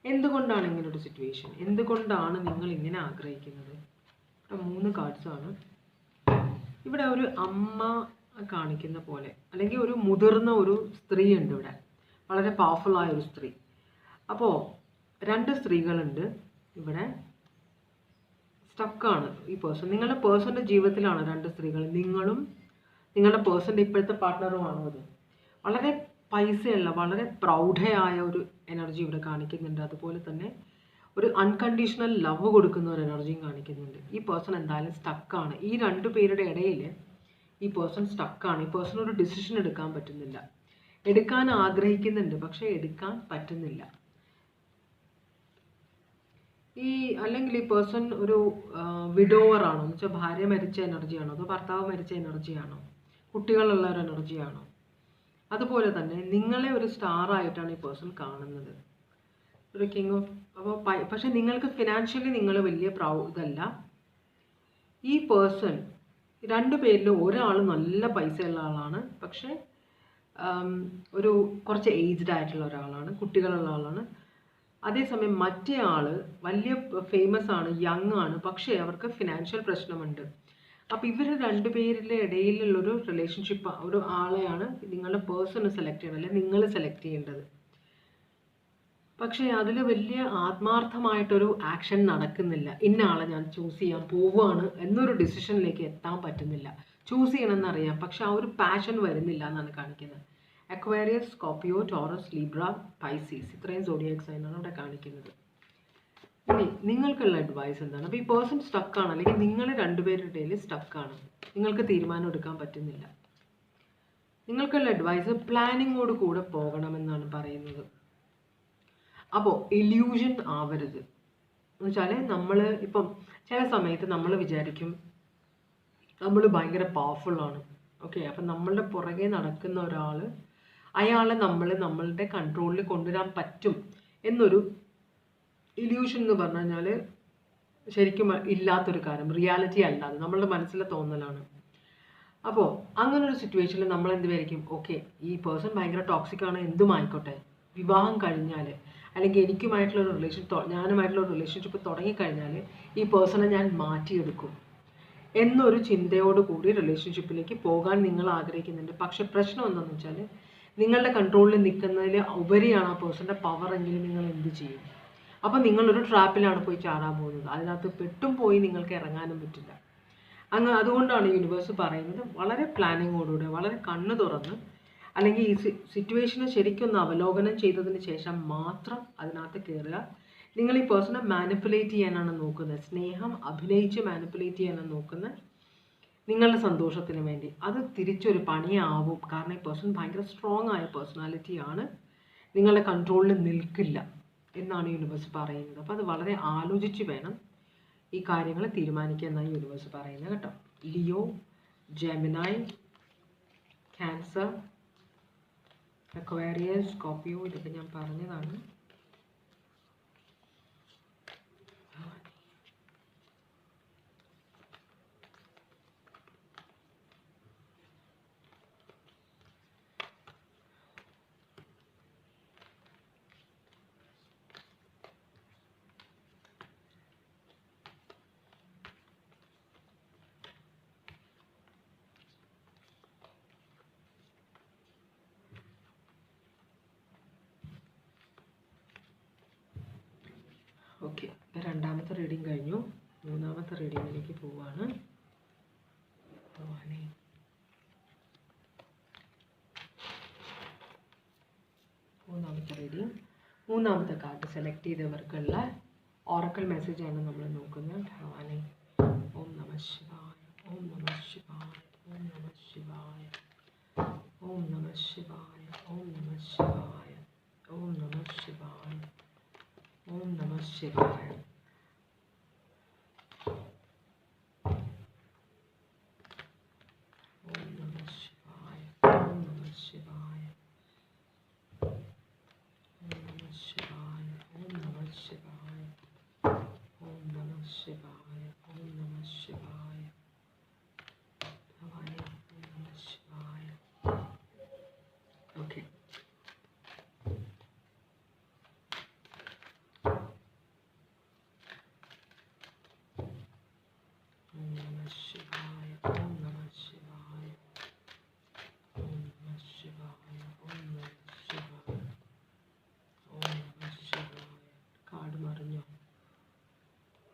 എന്തുകൊണ്ടാണ് ഇങ്ങനൊരു സിറ്റുവേഷൻ? എന്തുകൊണ്ടാണ് നിങ്ങൾ ഇങ്ങനെ ആഗ്രഹിക്കുന്നത്? ഇവിടെ 3 കാർഡ്സാണ്. ഇവിടെ ഒരു അമ്മ കാണിക്കുന്ന പോലെ, അല്ലെങ്കിൽ ഒരു മുതിർന്ന ഒരു സ്ത്രീ ഉണ്ട് ഇവിടെ, വളരെ പവർഫുള്ളായ ഒരു സ്ത്രീ. അപ്പോൾ 2 സ്ത്രീകളുണ്ട് ഇവിടെ. സ്റ്റക്കാണ് ഈ പേഴ്സൺ. നിങ്ങളുടെ പേഴ്സൻ്റെ ജീവിതത്തിലാണ് 2 സ്ത്രീകൾ. നിങ്ങളും നിങ്ങളുടെ പേഴ്സൻ്റെ ഇപ്പോഴത്തെ പാർട്ട്ണറുമാണോ അത്? വളരെ പൈസയുള്ള, വളരെ പ്രൗഢയായ ഒരു എനർജി ഇവിടെ കാണിക്കുന്നുണ്ട്. അതുപോലെ തന്നെ ഒരു അൺകണ്ടീഷണൽ ലവ് കൊടുക്കുന്ന ഒരു എനർജിയും കാണിക്കുന്നുണ്ട്. ഈ പേഴ്സൺ എന്തായാലും സ്റ്റക്കാണ്. ഈ 2 പേരുടെ ഇടയിൽ ഈ പേഴ്സൺ സ്റ്റക്കാണ്. ഈ പേഴ്സൺ ഒരു ഡിസിഷൻ എടുക്കാൻ പറ്റുന്നില്ല. എടുക്കാൻ ആഗ്രഹിക്കുന്നുണ്ട്, പക്ഷേ എടുക്കാൻ പറ്റുന്നില്ല. അല്ലെങ്കിൽ ഈ പേഴ്സൺ ഒരു വിഡോവർ ആണോ എന്ന് വെച്ചാൽ ഭാര്യ മരിച്ച എനർജിയാണോ, അതോ ഭർത്താവ് മരിച്ച എനർജിയാണോ, കുട്ടികളുള്ള ഒരു എനർജിയാണോ? അതുപോലെ തന്നെ നിങ്ങളെ ഒരു സ്റ്റാർ ആയിട്ടാണ് ഈ പേഴ്സൺ കാണുന്നത്. ഒരു കിങ് ഓഫ്. അപ്പോൾ പക്ഷെ നിങ്ങൾക്ക് ഫിനാൻഷ്യലി നിങ്ങൾ വലിയ ഇതല്ല. ഈ പേഴ്സൺ 2 പേരിലും ഒരാൾ നല്ല പൈസയുള്ള ആളാണ്, പക്ഷേ കുറച്ച് ഏജ്ഡ് ആയിട്ടുള്ള ഒരാളാണ്, കുട്ടികളുള്ള ആളാണ്. അതേസമയം മറ്റേ ആൾ വലിയ ഫേമസ് ആണ്, യങ് ആണ്, പക്ഷേ അവർക്ക് ഫിനാൻഷ്യൽ പ്രശ്നമുണ്ട്. അപ്പോൾ ഇവർ 2 പേരിലെ ഇടയിലുള്ളൊരു റിലേഷൻഷിപ്പ്, ഒരു ആളെയാണ് നിങ്ങളുടെ പേഴ്സൺ സെലക്ട് ചെയ്യണം, അല്ലെങ്കിൽ നിങ്ങൾ സെലക്ട് ചെയ്യേണ്ടത്. പക്ഷേ അതിൽ വലിയ ആത്മാർത്ഥമായിട്ടൊരു ആക്ഷൻ നടക്കുന്നില്ല. ഇന്ന ആളെ ഞാൻ ചൂസ് ചെയ്യാൻ പോവുകയാണ് എന്നൊരു ഡിസിഷനിലേക്ക് എത്താൻ പറ്റുന്നില്ല. ചൂസ് ചെയ്യണമെന്നറിയാം, പക്ഷെ ആ ഒരു പാഷൻ വരുന്നില്ല എന്നാണ് കാണിക്കുന്നത്. Aquarius, Scorpio, Taurus, Libra, Pisces, ഇത്രയും സോഡിയാക് സൈനാണ് ഇവിടെ കാണിക്കുന്നത്. ഇനി നിങ്ങൾക്കുള്ള അഡ്വൈസ് എന്താണ്? അപ്പോൾ ഈ പേഴ്സൺ സ്റ്റക്കാണ്, അല്ലെങ്കിൽ നിങ്ങൾ രണ്ടുപേരുടെ ഇടയിൽ സ്റ്റക്കാണ്, നിങ്ങൾക്ക് തീരുമാനം എടുക്കാൻ പറ്റുന്നില്ല. നിങ്ങൾക്കുള്ള അഡ്വൈസ് പ്ലാനിങ്ങോട് കൂടെ പോകണമെന്നാണ് പറയുന്നത്. അപ്പോൾ ഇല്യൂഷൻ ആവരുത് എന്ന് വെച്ചാൽ, നമ്മൾ ഇപ്പം ചില സമയത്ത് നമ്മൾ വിചാരിക്കും നമ്മൾ ഭയങ്കര പവർഫുള്ളാണ്. ഓക്കെ, അപ്പം നമ്മളുടെ പുറകെ നടക്കുന്ന ഒരാൾ, അയാളെ നമ്മളുടെ കൺട്രോളിൽ കൊണ്ടുവരാൻ പറ്റും എന്നൊരു ഇല്യൂഷൻ എന്ന് പറഞ്ഞു കഴിഞ്ഞാൽ ശരിക്കും ഇല്ലാത്തൊരു കാര്യം, റിയാലിറ്റി അല്ലാതെ നമ്മളുടെ മനസ്സിലെ തോന്നലാണ്. അപ്പോൾ അങ്ങനൊരു സിറ്റുവേഷനിൽ നമ്മൾ എന്ത് വിചാരിക്കും, ഓക്കെ ഈ പേഴ്സൺ ഭയങ്കര ടോക്സിക് ആണ്, എന്തും ആയിക്കോട്ടെ, വിവാഹം കഴിഞ്ഞാൽ അല്ലെങ്കിൽ ഞാനുമായിട്ടുള്ള ഒരു റിലേഷൻഷിപ്പ് തുടങ്ങിക്കഴിഞ്ഞാൽ ഈ പേഴ്സണെ ഞാൻ മാറ്റിയെടുക്കും എന്നൊരു ചിന്തയോട് കൂടി റിലേഷൻഷിപ്പിലേക്ക് പോകാൻ നിങ്ങൾ ആഗ്രഹിക്കുന്നുണ്ട്. പക്ഷെ പ്രശ്നം എന്താണെന്ന് വെച്ചാൽ, നിങ്ങളുടെ കൺട്രോളിൽ നിൽക്കുന്നതിൽ ഉപരിയാണ് ആ പേഴ്സൻ്റെ പവർ എങ്കിലും നിങ്ങൾ എന്ത് ചെയ്യും? അപ്പോൾ നിങ്ങളൊരു ട്രാപ്പിലാണ് പോയി ചാടാൻ പോകുന്നത്. അതിനകത്ത് പെട്ടും പോയി നിങ്ങൾക്ക് ഇറങ്ങാനും പറ്റില്ല. അതുകൊണ്ടാണ് യൂണിവേഴ്സ് പറയുന്നത്, വളരെ പ്ലാനിങ്ങോടുകൂടെ, വളരെ കണ്ണ് തുറന്ന്, അല്ലെങ്കിൽ ഈ സിറ്റുവേഷനെ ശരിക്കൊന്ന് അവലോകനം ചെയ്തതിന് ശേഷം മാത്രം അതിനകത്ത് കയറുക. നിങ്ങൾ ഈ പേഴ്സണെ മാനിപ്പുലേറ്റ് ചെയ്യാനാണ് നോക്കുന്നത്, സ്നേഹം അഭിനയിച്ച് മാനിപ്പുലേറ്റ് ചെയ്യാനാണ് നോക്കുന്നത് നിങ്ങളുടെ സന്തോഷത്തിന് വേണ്ടി. അത് തിരിച്ചൊരു പണിയാവും. കാരണം ഈ പേഴ്സൺ ഭയങ്കര സ്ട്രോങ് ആയ പേഴ്സണാലിറ്റിയാണ്, നിങ്ങളുടെ കൺട്രോളിൽ നിൽക്കില്ല എന്നാണ് യൂണിവേഴ്സ് പറയുന്നത്. അപ്പോൾ അത് വളരെ ആലോചിച്ച് വേണം ഈ കാര്യങ്ങൾ തീരുമാനിക്കുക എന്നാണ് യൂണിവേഴ്സ് പറയുന്നത് കേട്ടോ. ലിയോ, ജെമിനായി, ക്യാൻസർ, അക്വേറിയസ്, സ്കോർപിയോ, ഇതൊക്കെ ഞാൻ പറഞ്ഞതാണ്. ഓക്കെ, രണ്ടാമത്തെ റീഡിങ് കഴിഞ്ഞു. മൂന്നാമത്തെ റീഡിങ്ങിലേക്ക് പോവാണ്. മൂന്നാമത്തെ റീഡിങ്, മൂന്നാമത്തെ കാർഡ് സെലക്ട് ചെയ്തവർക്കുള്ള ഓറക്കൽ മെസ്സേജാണ് നമ്മൾ നോക്കുന്നത്. ഭവാനി, ഓം നമഃ ശിവായ, ഓം നമഃ ശിവായ, ഓം നമഃ ശിവായ, ഓം നമഃ ശിവായ, ഓം നമഃ ശിവായ, ഓം നമഃ ശിവായ, ഓം നമഃ ശിവായ. ഓം നമഃ ശിവായ, ഓം നമഃ ശിവായ, ഓം നമഃ ശിവായ, ഓം നമഃ ശിവായ, ഓം നമഃ ശിവായ, ഓം നമഃ ശിവായ, ഭവാനി, ഓം നമഃ ശിവായ. ഓക്കെ, ഓം നമഃ ശിവായ, ഓം നമഃ ശിവായ, ഓം നമഃ ശിവായ, ഓം നമഃ ശിവായ, ഓം നമഃ ശിവായ. കാർഡ് മറിഞ്ഞോ?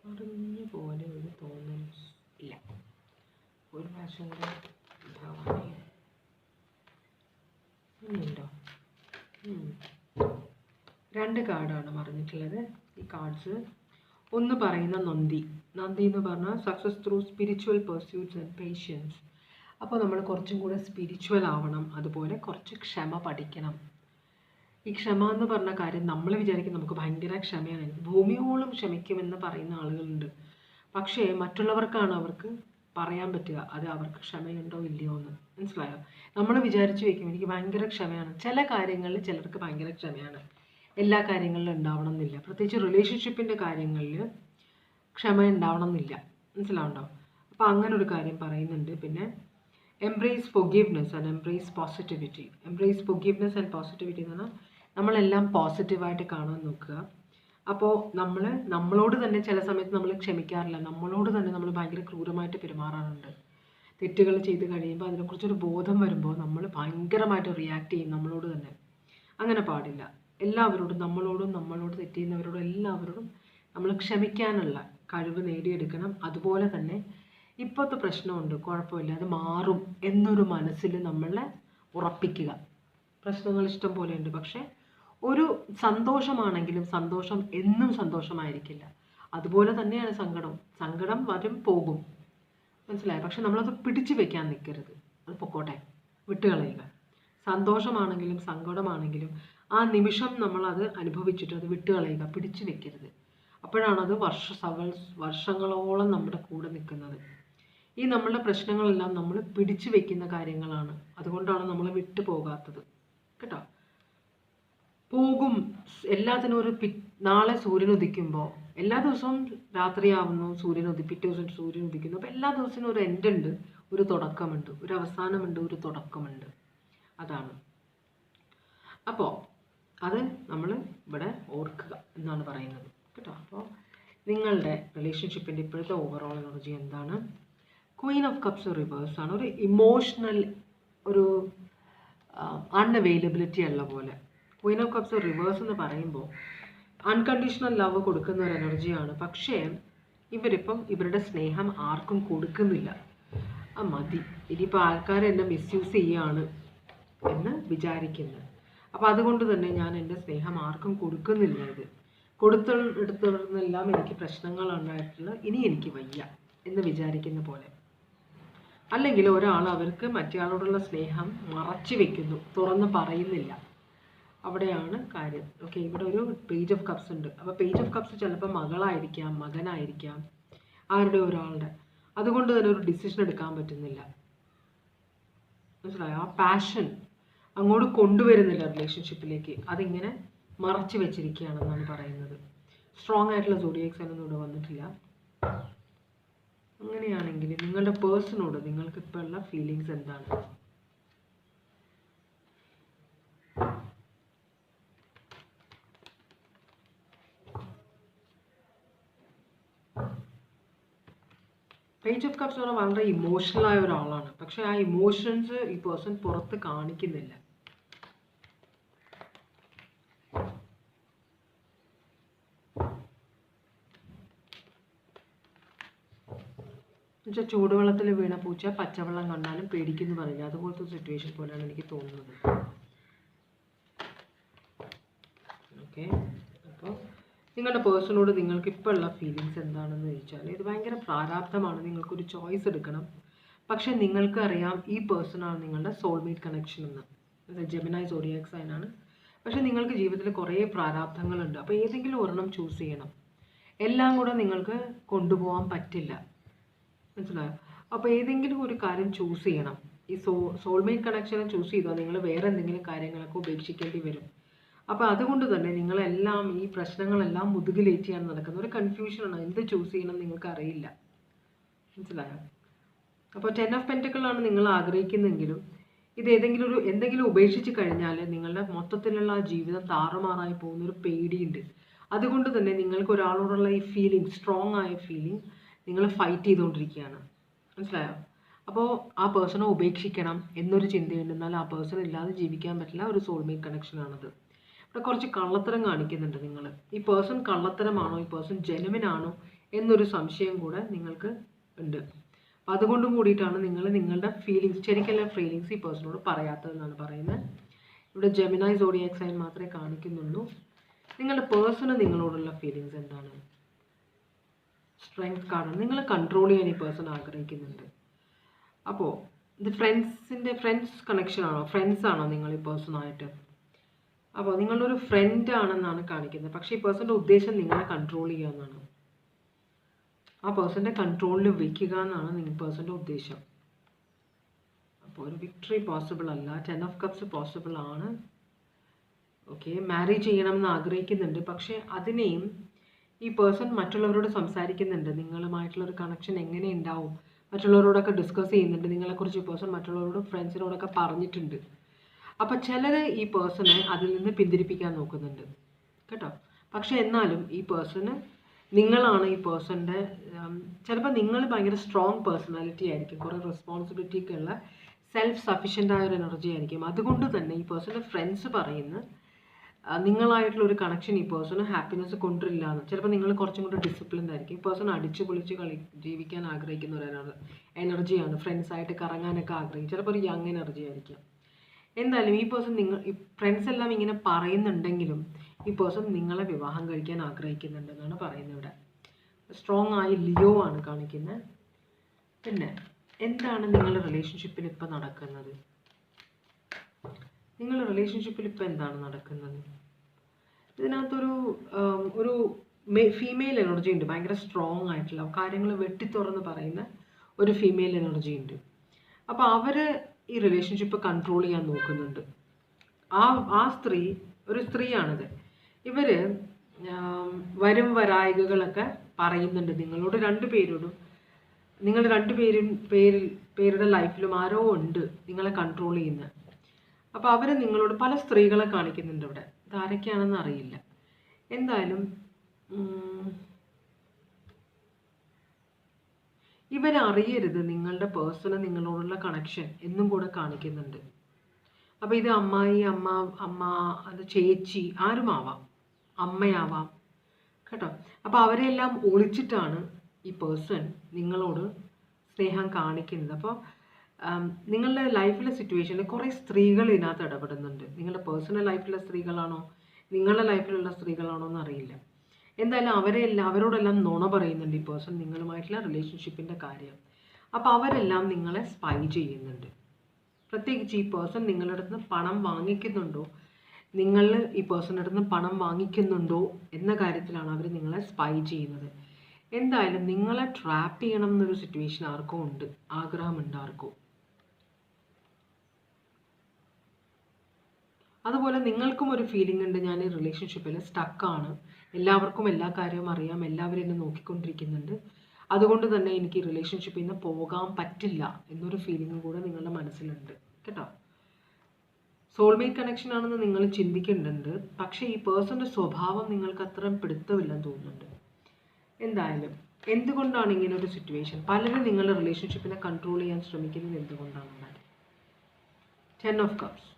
മറിഞ്ഞു പോലെ ഒരു തോന്നൽ ഇല്ല. ഒരു പ്രാവശ്യം കൂടെ ഭവാനി, ഇനിയുണ്ടോ? രണ്ട് കാർഡാണ് മറിഞ്ഞിട്ടുള്ളത്. ഈ കാർഡ്സ് ഒന്ന് പറയുന്ന നന്ദി എന്ന് പറഞ്ഞാൽ success through spiritual pursuits and patience. അപ്പോൾ നമ്മൾ കുറച്ചും കൂടെ സ്പിരിച്വൽ ആവണം, അതുപോലെ കുറച്ച് ക്ഷമ പഠിക്കണം. ഈ ക്ഷമ എന്ന് പറഞ്ഞ കാര്യം നമ്മൾ വിചാരിക്കും നമുക്ക് ഭയങ്കര ക്ഷമയാണ്, ഭൂമിയോളം ക്ഷമിക്കുമെന്ന് പറയുന്ന ആളുകളുണ്ട്. പക്ഷേ മറ്റുള്ളവർക്കാണ് അവർക്ക് പറയാൻ പറ്റുക അത് അവർക്ക് ക്ഷമയുണ്ടോ ഇല്ലയോ എന്ന്. മനസ്സിലായോ? നമ്മൾ വിചാരിച്ചു വയ്ക്കും എനിക്ക് ഭയങ്കര ക്ഷമയാണ്. ചില കാര്യങ്ങളിൽ ചിലർക്ക് ഭയങ്കര ക്ഷമയാണ്, എല്ലാ കാര്യങ്ങളിലും ഉണ്ടാവണം എന്നില്ല. പ്രത്യേകിച്ച് റിലേഷൻഷിപ്പിൻ്റെ കാര്യങ്ങളിൽ ക്ഷമ ഉണ്ടാവണം എന്നില്ല. മനസ്സിലാവുണ്ടോ? അപ്പോൾ അങ്ങനെ ഒരു കാര്യം പറയുന്നുണ്ട്. പിന്നെ embrace forgiveness and embrace positivity. Embrace forgiveness and positivity എന്ന് പറഞ്ഞാൽ നമ്മളെല്ലാം പോസിറ്റീവായിട്ട് കാണാൻ നോക്കുക. അപ്പോൾ നമ്മളോട് തന്നെ ചില സമയത്ത് നമ്മൾ ക്ഷമിക്കാറില്ല, നമ്മളോട് തന്നെ നമ്മൾ ഭയങ്കര ക്രൂരമായിട്ട് പെരുമാറാറുണ്ട്. തെറ്റുകൾ ചെയ്ത് കഴിയുമ്പോൾ അതിനെക്കുറിച്ചൊരു ബോധം വരുമ്പോൾ നമ്മൾ ഭയങ്കരമായിട്ട് റിയാക്ട് ചെയ്യും നമ്മളോട് തന്നെ. അങ്ങനെ പാടില്ല. എല്ലാവരോടും, നമ്മളോട് തെറ്റ് ചെയ്യുന്നവരോടും എല്ലാവരോടും നമ്മൾ ക്ഷമിക്കാനുള്ള കഴിവ് നേടിയെടുക്കണം. അതുപോലെ തന്നെ ഇപ്പോഴത്തെ പ്രശ്നമുണ്ട്, കുഴപ്പമില്ല, അത് മാറും എന്നൊരു മനസ്സിൽ നമ്മളെ ഉറപ്പിക്കുക. പ്രശ്നങ്ങൾ ഇഷ്ടം പോലെ ഉണ്ട്, പക്ഷേ ഒരു സന്തോഷമാണെങ്കിലും സന്തോഷം എന്നും സന്തോഷമായിരിക്കില്ല. അതുപോലെ തന്നെയാണ് സങ്കടം വരും പോകും, മനസ്സിലായി. പക്ഷെ നമ്മളത് പിടിച്ചു വെക്കാൻ നിൽക്കരുത്, അത് പൊക്കോട്ടെ, വിട്ടുകളയുക. സന്തോഷമാണെങ്കിലും സങ്കടമാണെങ്കിലും ആ നിമിഷം നമ്മളത് അനുഭവിച്ചിട്ട് അത് വിട്ടുകളയുക, പിടിച്ചു വെക്കരുത്. അപ്പോഴാണ് അത് വർഷങ്ങളോളം നമ്മുടെ കൂടെ നിൽക്കുന്നത്. ഈ നമ്മളുടെ പ്രശ്നങ്ങളെല്ലാം നമ്മൾ പിടിച്ചു വെക്കുന്ന കാര്യങ്ങളാണ്, അതുകൊണ്ടാണ് നമ്മൾ വിട്ടു പോകാത്തത് കേട്ടോ. പോകും, എല്ലാത്തിനും ഒരു നാളെ സൂര്യൻ ഉദിക്കുമ്പോൾ, എല്ലാ ദിവസവും രാത്രിയാവുന്നു, പിറ്റേ ദിവസം സൂര്യൻ ഉദിക്കുന്നു. അപ്പോൾ എല്ലാ ദിവസവും ഒരു എൻഡ് ഉണ്ട്, ഒരു തുടക്കമുണ്ട്, ഒരു അവസാനമുണ്ട്, ഒരു തുടക്കമുണ്ട്. അതാണ്. അപ്പോൾ അത് നമ്മൾ ഇവിടെ ഓർക്കുക എന്നാണ് പറയുന്നത് കേട്ടോ. അപ്പോൾ നിങ്ങളുടെ റിലേഷൻഷിപ്പിൻ്റെ ഇപ്പോഴത്തെ ഓവറോൾ എനർജി എന്താണ്? ക്വീൻ ഓഫ് കപ്സ് റിവേഴ്സ് ആണ്. ഒരു ഇമോഷണൽ, ഒരു അൺഅവൈലബിലിറ്റി ഉള്ള പോലെ. ക്വീൻ ഓഫ് കപ്സ് റിവേഴ്സ് എന്ന് പറയുമ്പോൾ അൺകണ്ടീഷണൽ ലവ് കൊടുക്കുന്ന ഒരു എനർജിയാണ്. പക്ഷേ ഇവരിപ്പം ഇവരുടെ സ്നേഹം ആർക്കും കൊടുക്കുന്നില്ല. മതി, ഇനിയിപ്പോൾ ആൾക്കാർ എന്നെ മിസ്യൂസ് ചെയ്യുകയാണ് എന്ന് വിചാരിക്കുന്നത്. അപ്പോൾ അതുകൊണ്ട് തന്നെ ഞാൻ എൻ്റെ സ്നേഹം ആർക്കും കൊടുക്കുന്നില്ല. ഇത് കൊടുത്തെടുത്തെല്ലാം എനിക്ക് പ്രശ്നങ്ങളുണ്ടായിട്ടുള്ള, ഇനി എനിക്ക് വയ്യ എന്ന് വിചാരിക്കുന്ന പോലെ. അല്ലെങ്കിൽ ഒരാൾ അവർക്ക് മറ്റേയാളോടുള്ള സ്നേഹം മറച്ചു വെക്കുന്നു, തുറന്ന് പറയുന്നില്ല. അവിടെയാണ് കാര്യം. ഓക്കെ, ഇവിടെ ഒരു പേജ് ഓഫ് കപ്സ് ഉണ്ട്. അപ്പോൾ പേജ് ഓഫ് കപ്സ് ചിലപ്പോൾ മകളായിരിക്കാം, മകനായിരിക്കാം, ആരുടെ ഒരാളുടെ. അതുകൊണ്ട് തന്നെ ഒരു ഡിസിഷൻ എടുക്കാൻ പറ്റുന്നില്ല, മനസ്സിലായോ? ആ പാഷൻ അങ്ങോട്ട് കൊണ്ടുവരുന്നില്ല റിലേഷൻഷിപ്പിലേക്ക്, അതിങ്ങനെ മറച്ചു വെച്ചിരിക്കുകയാണെന്നാണ് പറയുന്നത്. സ്ട്രോങ് ആയിട്ടുള്ള സോഡിയാക് സൈൻ ഒന്നും ഇവിടെ വന്നിട്ടില്ല. അങ്ങനെയാണെങ്കിൽ നിങ്ങളുടെ പേഴ്സണോട് നിങ്ങൾക്ക് ഇപ്പോൾ ഉള്ള ഫീലിങ്സ് എന്താണ്? പേജ് ഓഫ് കപ്സ് പറഞ്ഞാൽ വളരെ ഇമോഷണലായ ഒരാളാണ്. പക്ഷെ ആ ഇമോഷൻസ് ഈ പേഴ്സൺ പുറത്ത് കാണിക്കുന്നില്ല. എന്നുവെച്ചാൽ ചൂടുവെള്ളത്തിൽ വീണ പൂച്ച പച്ചവെള്ളം കണ്ടാലും പേടിക്കുന്നു പറയില്ല, അതുപോലത്തെ സിറ്റുവേഷൻ പോലെയാണ് എനിക്ക് തോന്നുന്നത്. ഓക്കെ, അപ്പോൾ നിങ്ങളുടെ പേഴ്സണോട് നിങ്ങൾക്ക് ഇപ്പോൾ ഉള്ള ഫീലിങ്സ് എന്താണെന്ന് ചോദിച്ചാൽ, ഇത് ഭയങ്കര പ്രാരാബ്ധമാണ്. നിങ്ങൾക്കൊരു ചോയ്സ് എടുക്കണം. പക്ഷെ നിങ്ങൾക്ക് അറിയാം ഈ പേഴ്സണാണ് നിങ്ങളുടെ സോൾമേറ്റ് കണക്ഷൻ എന്ന്. ജെമിനായി സോഡിയാക് സൈൻ ആണ്. പക്ഷെ നിങ്ങൾക്ക് ജീവിതത്തിൽ കുറേ പ്രാരാബ്ധങ്ങളുണ്ട്. അപ്പോൾ ഏതെങ്കിലും ഒരെണ്ണം ചൂസ് ചെയ്യണം. എല്ലാം കൂടെ നിങ്ങൾക്ക് കൊണ്ടുപോകാൻ പറ്റില്ല, മനസ്സിലായോ? അപ്പോൾ ഏതെങ്കിലും ഒരു കാര്യം ചൂസ് ചെയ്യണം. ഈ സോൾമേറ്റ് കണക്ഷനെ ചൂസ് ചെയ്താൽ നിങ്ങൾ വേറെ എന്തെങ്കിലും കാര്യങ്ങളൊക്കെ ഉപേക്ഷിക്കേണ്ടി വരും. അപ്പോൾ അതുകൊണ്ട് തന്നെ നിങ്ങളെല്ലാം ഈ പ്രശ്നങ്ങളെല്ലാം മുതുകിലേറ്റിയാണ് നടക്കുന്നത്. ഒരു കൺഫ്യൂഷനാണ്, എന്ത് ചൂസ് ചെയ്യണം നിങ്ങൾക്ക് അറിയില്ല, മനസ്സിലായോ? അപ്പോൾ 10 ഓഫ് പെൻറ്റക്കിളാണ് നിങ്ങൾ ആഗ്രഹിക്കുന്നെങ്കിലും ഇത് എന്തെങ്കിലും ഉപേക്ഷിച്ച് കഴിഞ്ഞാൽ നിങ്ങളുടെ മൊത്തത്തിലുള്ള ആ ജീവിതം താറുമാറായി പോകുന്നൊരു പേടിയുണ്ട്. അതുകൊണ്ട് തന്നെ നിങ്ങൾക്ക് ഒരാളോടുള്ള ഈ ഫീലിംഗ്, സ്ട്രോങ് ആയ ഫീലിംഗ് നിങ്ങൾ ഫൈറ്റ് ചെയ്തുകൊണ്ടിരിക്കുകയാണ്, മനസ്സിലായോ? അപ്പോൾ ആ പേഴ്സണെ ഉപേക്ഷിക്കണം എന്നൊരു ചിന്തയുണ്ട്. എന്നാൽ ആ പേഴ്സൺ ഇല്ലാതെ ജീവിക്കാൻ പറ്റില്ല. ഒരു സോൾമേറ്റ് കണക്ഷനാണത്. ഇവിടെ കുറച്ച് കള്ളത്തരം കാണിക്കുന്നുണ്ട് നിങ്ങൾ. ഈ പേഴ്സൺ കള്ളത്തരമാണോ, ഈ പേഴ്സൺ ജെനുവിൻ ആണോ എന്നൊരു സംശയം കൂടെ നിങ്ങൾക്ക് ഉണ്ട്. അതുകൊണ്ടും കൂടിയിട്ടാണ് നിങ്ങൾ നിങ്ങളുടെ ഫീലിങ്സ്, ശരിക്കുള്ള ഫീലിങ്സ് ഈ പേഴ്സണോട് പറയാത്തതെന്നാണ് പറയുന്നത്. ഇവിടെ ജെമിനായി സോഡിയാക് സൈൻ മാത്രമേ കാണിക്കുന്നുള്ളൂ. നിങ്ങളുടെ പേഴ്സണ് നിങ്ങളോടുള്ള ഫീലിങ്സ് എന്താണ്? സ്ട്രെങ്ത് കാർഡാണ്. നിങ്ങൾ കൺട്രോൾ ചെയ്യാൻ ഈ പേഴ്സൺ ആഗ്രഹിക്കുന്നുണ്ട്. അപ്പോൾ ഇത് ഫ്രണ്ട്സ് കണക്ഷനാണോ, ഫ്രണ്ട്സാണോ നിങ്ങൾ ഈ പേഴ്സണായിട്ട്? അപ്പോൾ നിങ്ങളുടെ ഒരു ഫ്രണ്ട് ആണെന്നാണ് കാണിക്കുന്നത്. പക്ഷേ ഈ പേഴ്സൻ്റെ ഉദ്ദേശം നിങ്ങളെ കൺട്രോൾ ചെയ്യുക എന്നാണ്. ആ പേഴ്സൻ്റെ കൺട്രോളിൽ വയ്ക്കുക എന്നാണ് പേഴ്സൻ്റെ ഉദ്ദേശം. അപ്പോൾ ഒരു വിക്ടറി പോസിബിൾ അല്ല. 10 ഓഫ് കപ്സ് പോസിബിൾ ആണ്. ഓക്കെ, മാരേജ് ചെയ്യണം എന്ന് ആഗ്രഹിക്കുന്നുണ്ട്. പക്ഷേ അതിനെയും ഈ പേഴ്സൺ മറ്റുള്ളവരോട് സംസാരിക്കുന്നുണ്ട്. നിങ്ങളുമായിട്ടുള്ളൊരു കണക്ഷൻ എങ്ങനെ ഉണ്ടാവും, മറ്റുള്ളവരോടൊക്കെ ഡിസ്കസ് ചെയ്യുന്നുണ്ട്. നിങ്ങളെക്കുറിച്ച് ഈ പേഴ്സൺ മറ്റുള്ളവരോടും ഫ്രണ്ട്സിനോടൊക്കെ പറഞ്ഞിട്ടുണ്ട്. അപ്പോൾ ചിലർ ഈ പേഴ്സണെ അതിൽ നിന്ന് പിന്തിരിപ്പിക്കാൻ നോക്കുന്നുണ്ട് കേട്ടോ. പക്ഷേ എന്നാലും ഈ പേഴ്സണ് നിങ്ങളാണ് ഈ പേഴ്സൻ്റെ, ചിലപ്പോൾ നിങ്ങൾ ഭയങ്കര സ്ട്രോങ് പേഴ്സണാലിറ്റി ആയിരിക്കും, കുറേ റെസ്പോൺസിബിലിറ്റി ഒക്കെ ഉള്ള സെൽഫ് സഫിഷ്യൻ്റ് ആയ ഒരു എനർജി ആയിരിക്കും. അതുകൊണ്ട് തന്നെ ഈ പേഴ്സൻ്റെ ഫ്രണ്ട്സ് പറയുന്ന നിങ്ങളായിട്ടുള്ള ഒരു കണക്ഷൻ ഈ പേഴ്സണ് ഹാപ്പിനെസ് കൊണ്ടുവരില്ല എന്ന്. ചിലപ്പോൾ നിങ്ങൾ കുറച്ചും കൂടി ഡിസിപ്ലിൻഡ് ആയിരിക്കും. ഈ പേഴ്സൺ അടിച്ചു പൊളിച്ച് ജീവിക്കാൻ ആഗ്രഹിക്കുന്ന ഒരു എനർജിയാണ്. ഫ്രണ്ട്സായിട്ട് കറങ്ങാനൊക്കെ ആഗ്രഹിക്കും. ചിലപ്പോൾ ഒരു യങ് എനർജി ആയിരിക്കും. എന്തായാലും ഈ പേഴ്സൺ ഫ്രണ്ട്സ് എല്ലാം ഇങ്ങനെ പറയുന്നുണ്ടെങ്കിലും ഈ പേഴ്സൺ നിങ്ങളെ വിവാഹം കഴിക്കാൻ ആഗ്രഹിക്കുന്നുണ്ടെന്നാണ് പറയുന്നത് ഇവിടെ. സ്ട്രോങ് ആയി ലിയോ ആണ് കാണിക്കുന്നത്. പിന്നെ എന്താണ് നിങ്ങളുടെ റിലേഷൻഷിപ്പിൽ ഇപ്പം നടക്കുന്നത്? നിങ്ങളുടെ റിലേഷൻഷിപ്പിൽ ഇപ്പം എന്താണ് നടക്കുന്നത്? ഇതിനകത്തൊരു ഒരു ഫീമെയിൽ എനർജി ഉണ്ട്. ഭയങ്കര സ്ട്രോങ് ആയിട്ടുള്ള കാര്യങ്ങൾ വെട്ടിത്തുറന്ന് പറയുന്ന ഒരു ഫീമെയിൽ എനർജി ഉണ്ട്. അപ്പോൾ അവർ ഈ റിലേഷൻഷിപ്പ് കൺട്രോൾ ചെയ്യാൻ നോക്കുന്നുണ്ട്. ആ സ്ത്രീ ഒരു സ്ത്രീയാണിത്. ഇവർ വരും വരായികകളൊക്കെ പറയുന്നുണ്ട് നിങ്ങളോട്, രണ്ടുപേരോടും. നിങ്ങൾ പേരുടെ ലൈഫിലും ആരോ ഉണ്ട് നിങ്ങളെ കൺട്രോൾ ചെയ്യുന്ന. അപ്പോൾ അവർ നിങ്ങളോട് പല സ്ത്രീകളെ കാണിക്കുന്നുണ്ട് ഇവിടെ. ഇതാരൊക്കെയാണെന്ന് അറിയില്ല. എന്തായാലും ഇവരറിയരുത് നിങ്ങളുടെ പേഴ്സണ് നിങ്ങളോടുള്ള കണക്ഷൻ എന്നും കൂടെ കാണിക്കുന്നുണ്ട്. അപ്പോൾ ഇത് അമ്മായി, അമ്മ, അത് ചേച്ചി, ആരുമാവാം, അമ്മയാവാം കേട്ടോ. അപ്പോൾ അവരെല്ലാം ഒളിച്ചിട്ടാണ് ഈ പേഴ്സൺ നിങ്ങളോട് സ്നേഹം കാണിക്കുന്നത്. അപ്പോൾ നിങ്ങളുടെ ലൈഫിലെ സിറ്റുവേഷനിൽ കുറേ സ്ത്രീകൾ ഇതിനകത്ത് ഇടപെടുന്നുണ്ട്. നിങ്ങളുടെ പേഴ്സണൽ ലൈഫിലെ സ്ത്രീകളാണോ നിങ്ങളുടെ ലൈഫിലുള്ള സ്ത്രീകളാണോ എന്നറിയില്ല. എന്തായാലും അവരോടെല്ലാം നുണ പറയുന്നുണ്ട് ഈ പേഴ്സൺ നിങ്ങളുമായിട്ടുള്ള റിലേഷൻഷിപ്പിൻ്റെ കാര്യം. അപ്പോൾ അവരെല്ലാം നിങ്ങളെ സ്പൈ ചെയ്യുന്നുണ്ട്. പ്രത്യേകിച്ച് ഈ പേഴ്സൺ നിങ്ങളുടെ അടുത്ത് നിന്ന് പണം വാങ്ങിക്കുന്നുണ്ടോ, നിങ്ങൾ ഈ പേഴ്സണിൻ്റെ അടുത്ത് നിന്ന് പണം വാങ്ങിക്കുന്നുണ്ടോ എന്ന കാര്യത്തിലാണ് അവർ നിങ്ങളെ സ്പൈ ചെയ്യുന്നത്. എന്തായാലും നിങ്ങളെ ട്രാപ്പ് ചെയ്യണം എന്നൊരു സിറ്റുവേഷൻ ആർക്കും ഉണ്ട്, ആഗ്രഹമുണ്ട് ആർക്കും. അതുപോലെ നിങ്ങൾക്കും ഒരു ഫീലിംഗ് ഉണ്ട്, ഞാൻ ഈ റിലേഷൻഷിപ്പിൽ സ്റ്റക്കാണ്, എല്ലാവർക്കും എല്ലാ കാര്യവും അറിയാം, എല്ലാവരും എന്നെ നോക്കിക്കൊണ്ടിരിക്കുന്നുണ്ട്, അതുകൊണ്ട് തന്നെ എനിക്ക് റിലേഷൻഷിപ്പിൽ നിന്ന് പോകാൻ പറ്റില്ല എന്നൊരു ഫീലിംഗും കൂടെ നിങ്ങളുടെ മനസ്സിലുണ്ട് കേട്ടോ. സോൾമേറ്റ് കണക്ഷൻ ആണെന്ന് നിങ്ങൾ ചിന്തിക്കുന്നുണ്ട്. പക്ഷേ ഈ പേഴ്സൻ്റെ സ്വഭാവം നിങ്ങൾക്ക് അത്രയും പിടുത്തമില്ലെന്ന് തോന്നുന്നുണ്ട്. എന്തായാലും എന്തുകൊണ്ടാണ് ഇങ്ങനെ ഒരു സിറ്റുവേഷൻ? പലരും നിങ്ങളുടെ റിലേഷൻഷിപ്പിനെ കൺട്രോൾ ചെയ്യാൻ ശ്രമിക്കുന്നത് എന്തുകൊണ്ടാണ്? 10 ഓഫ് കപ്സ്.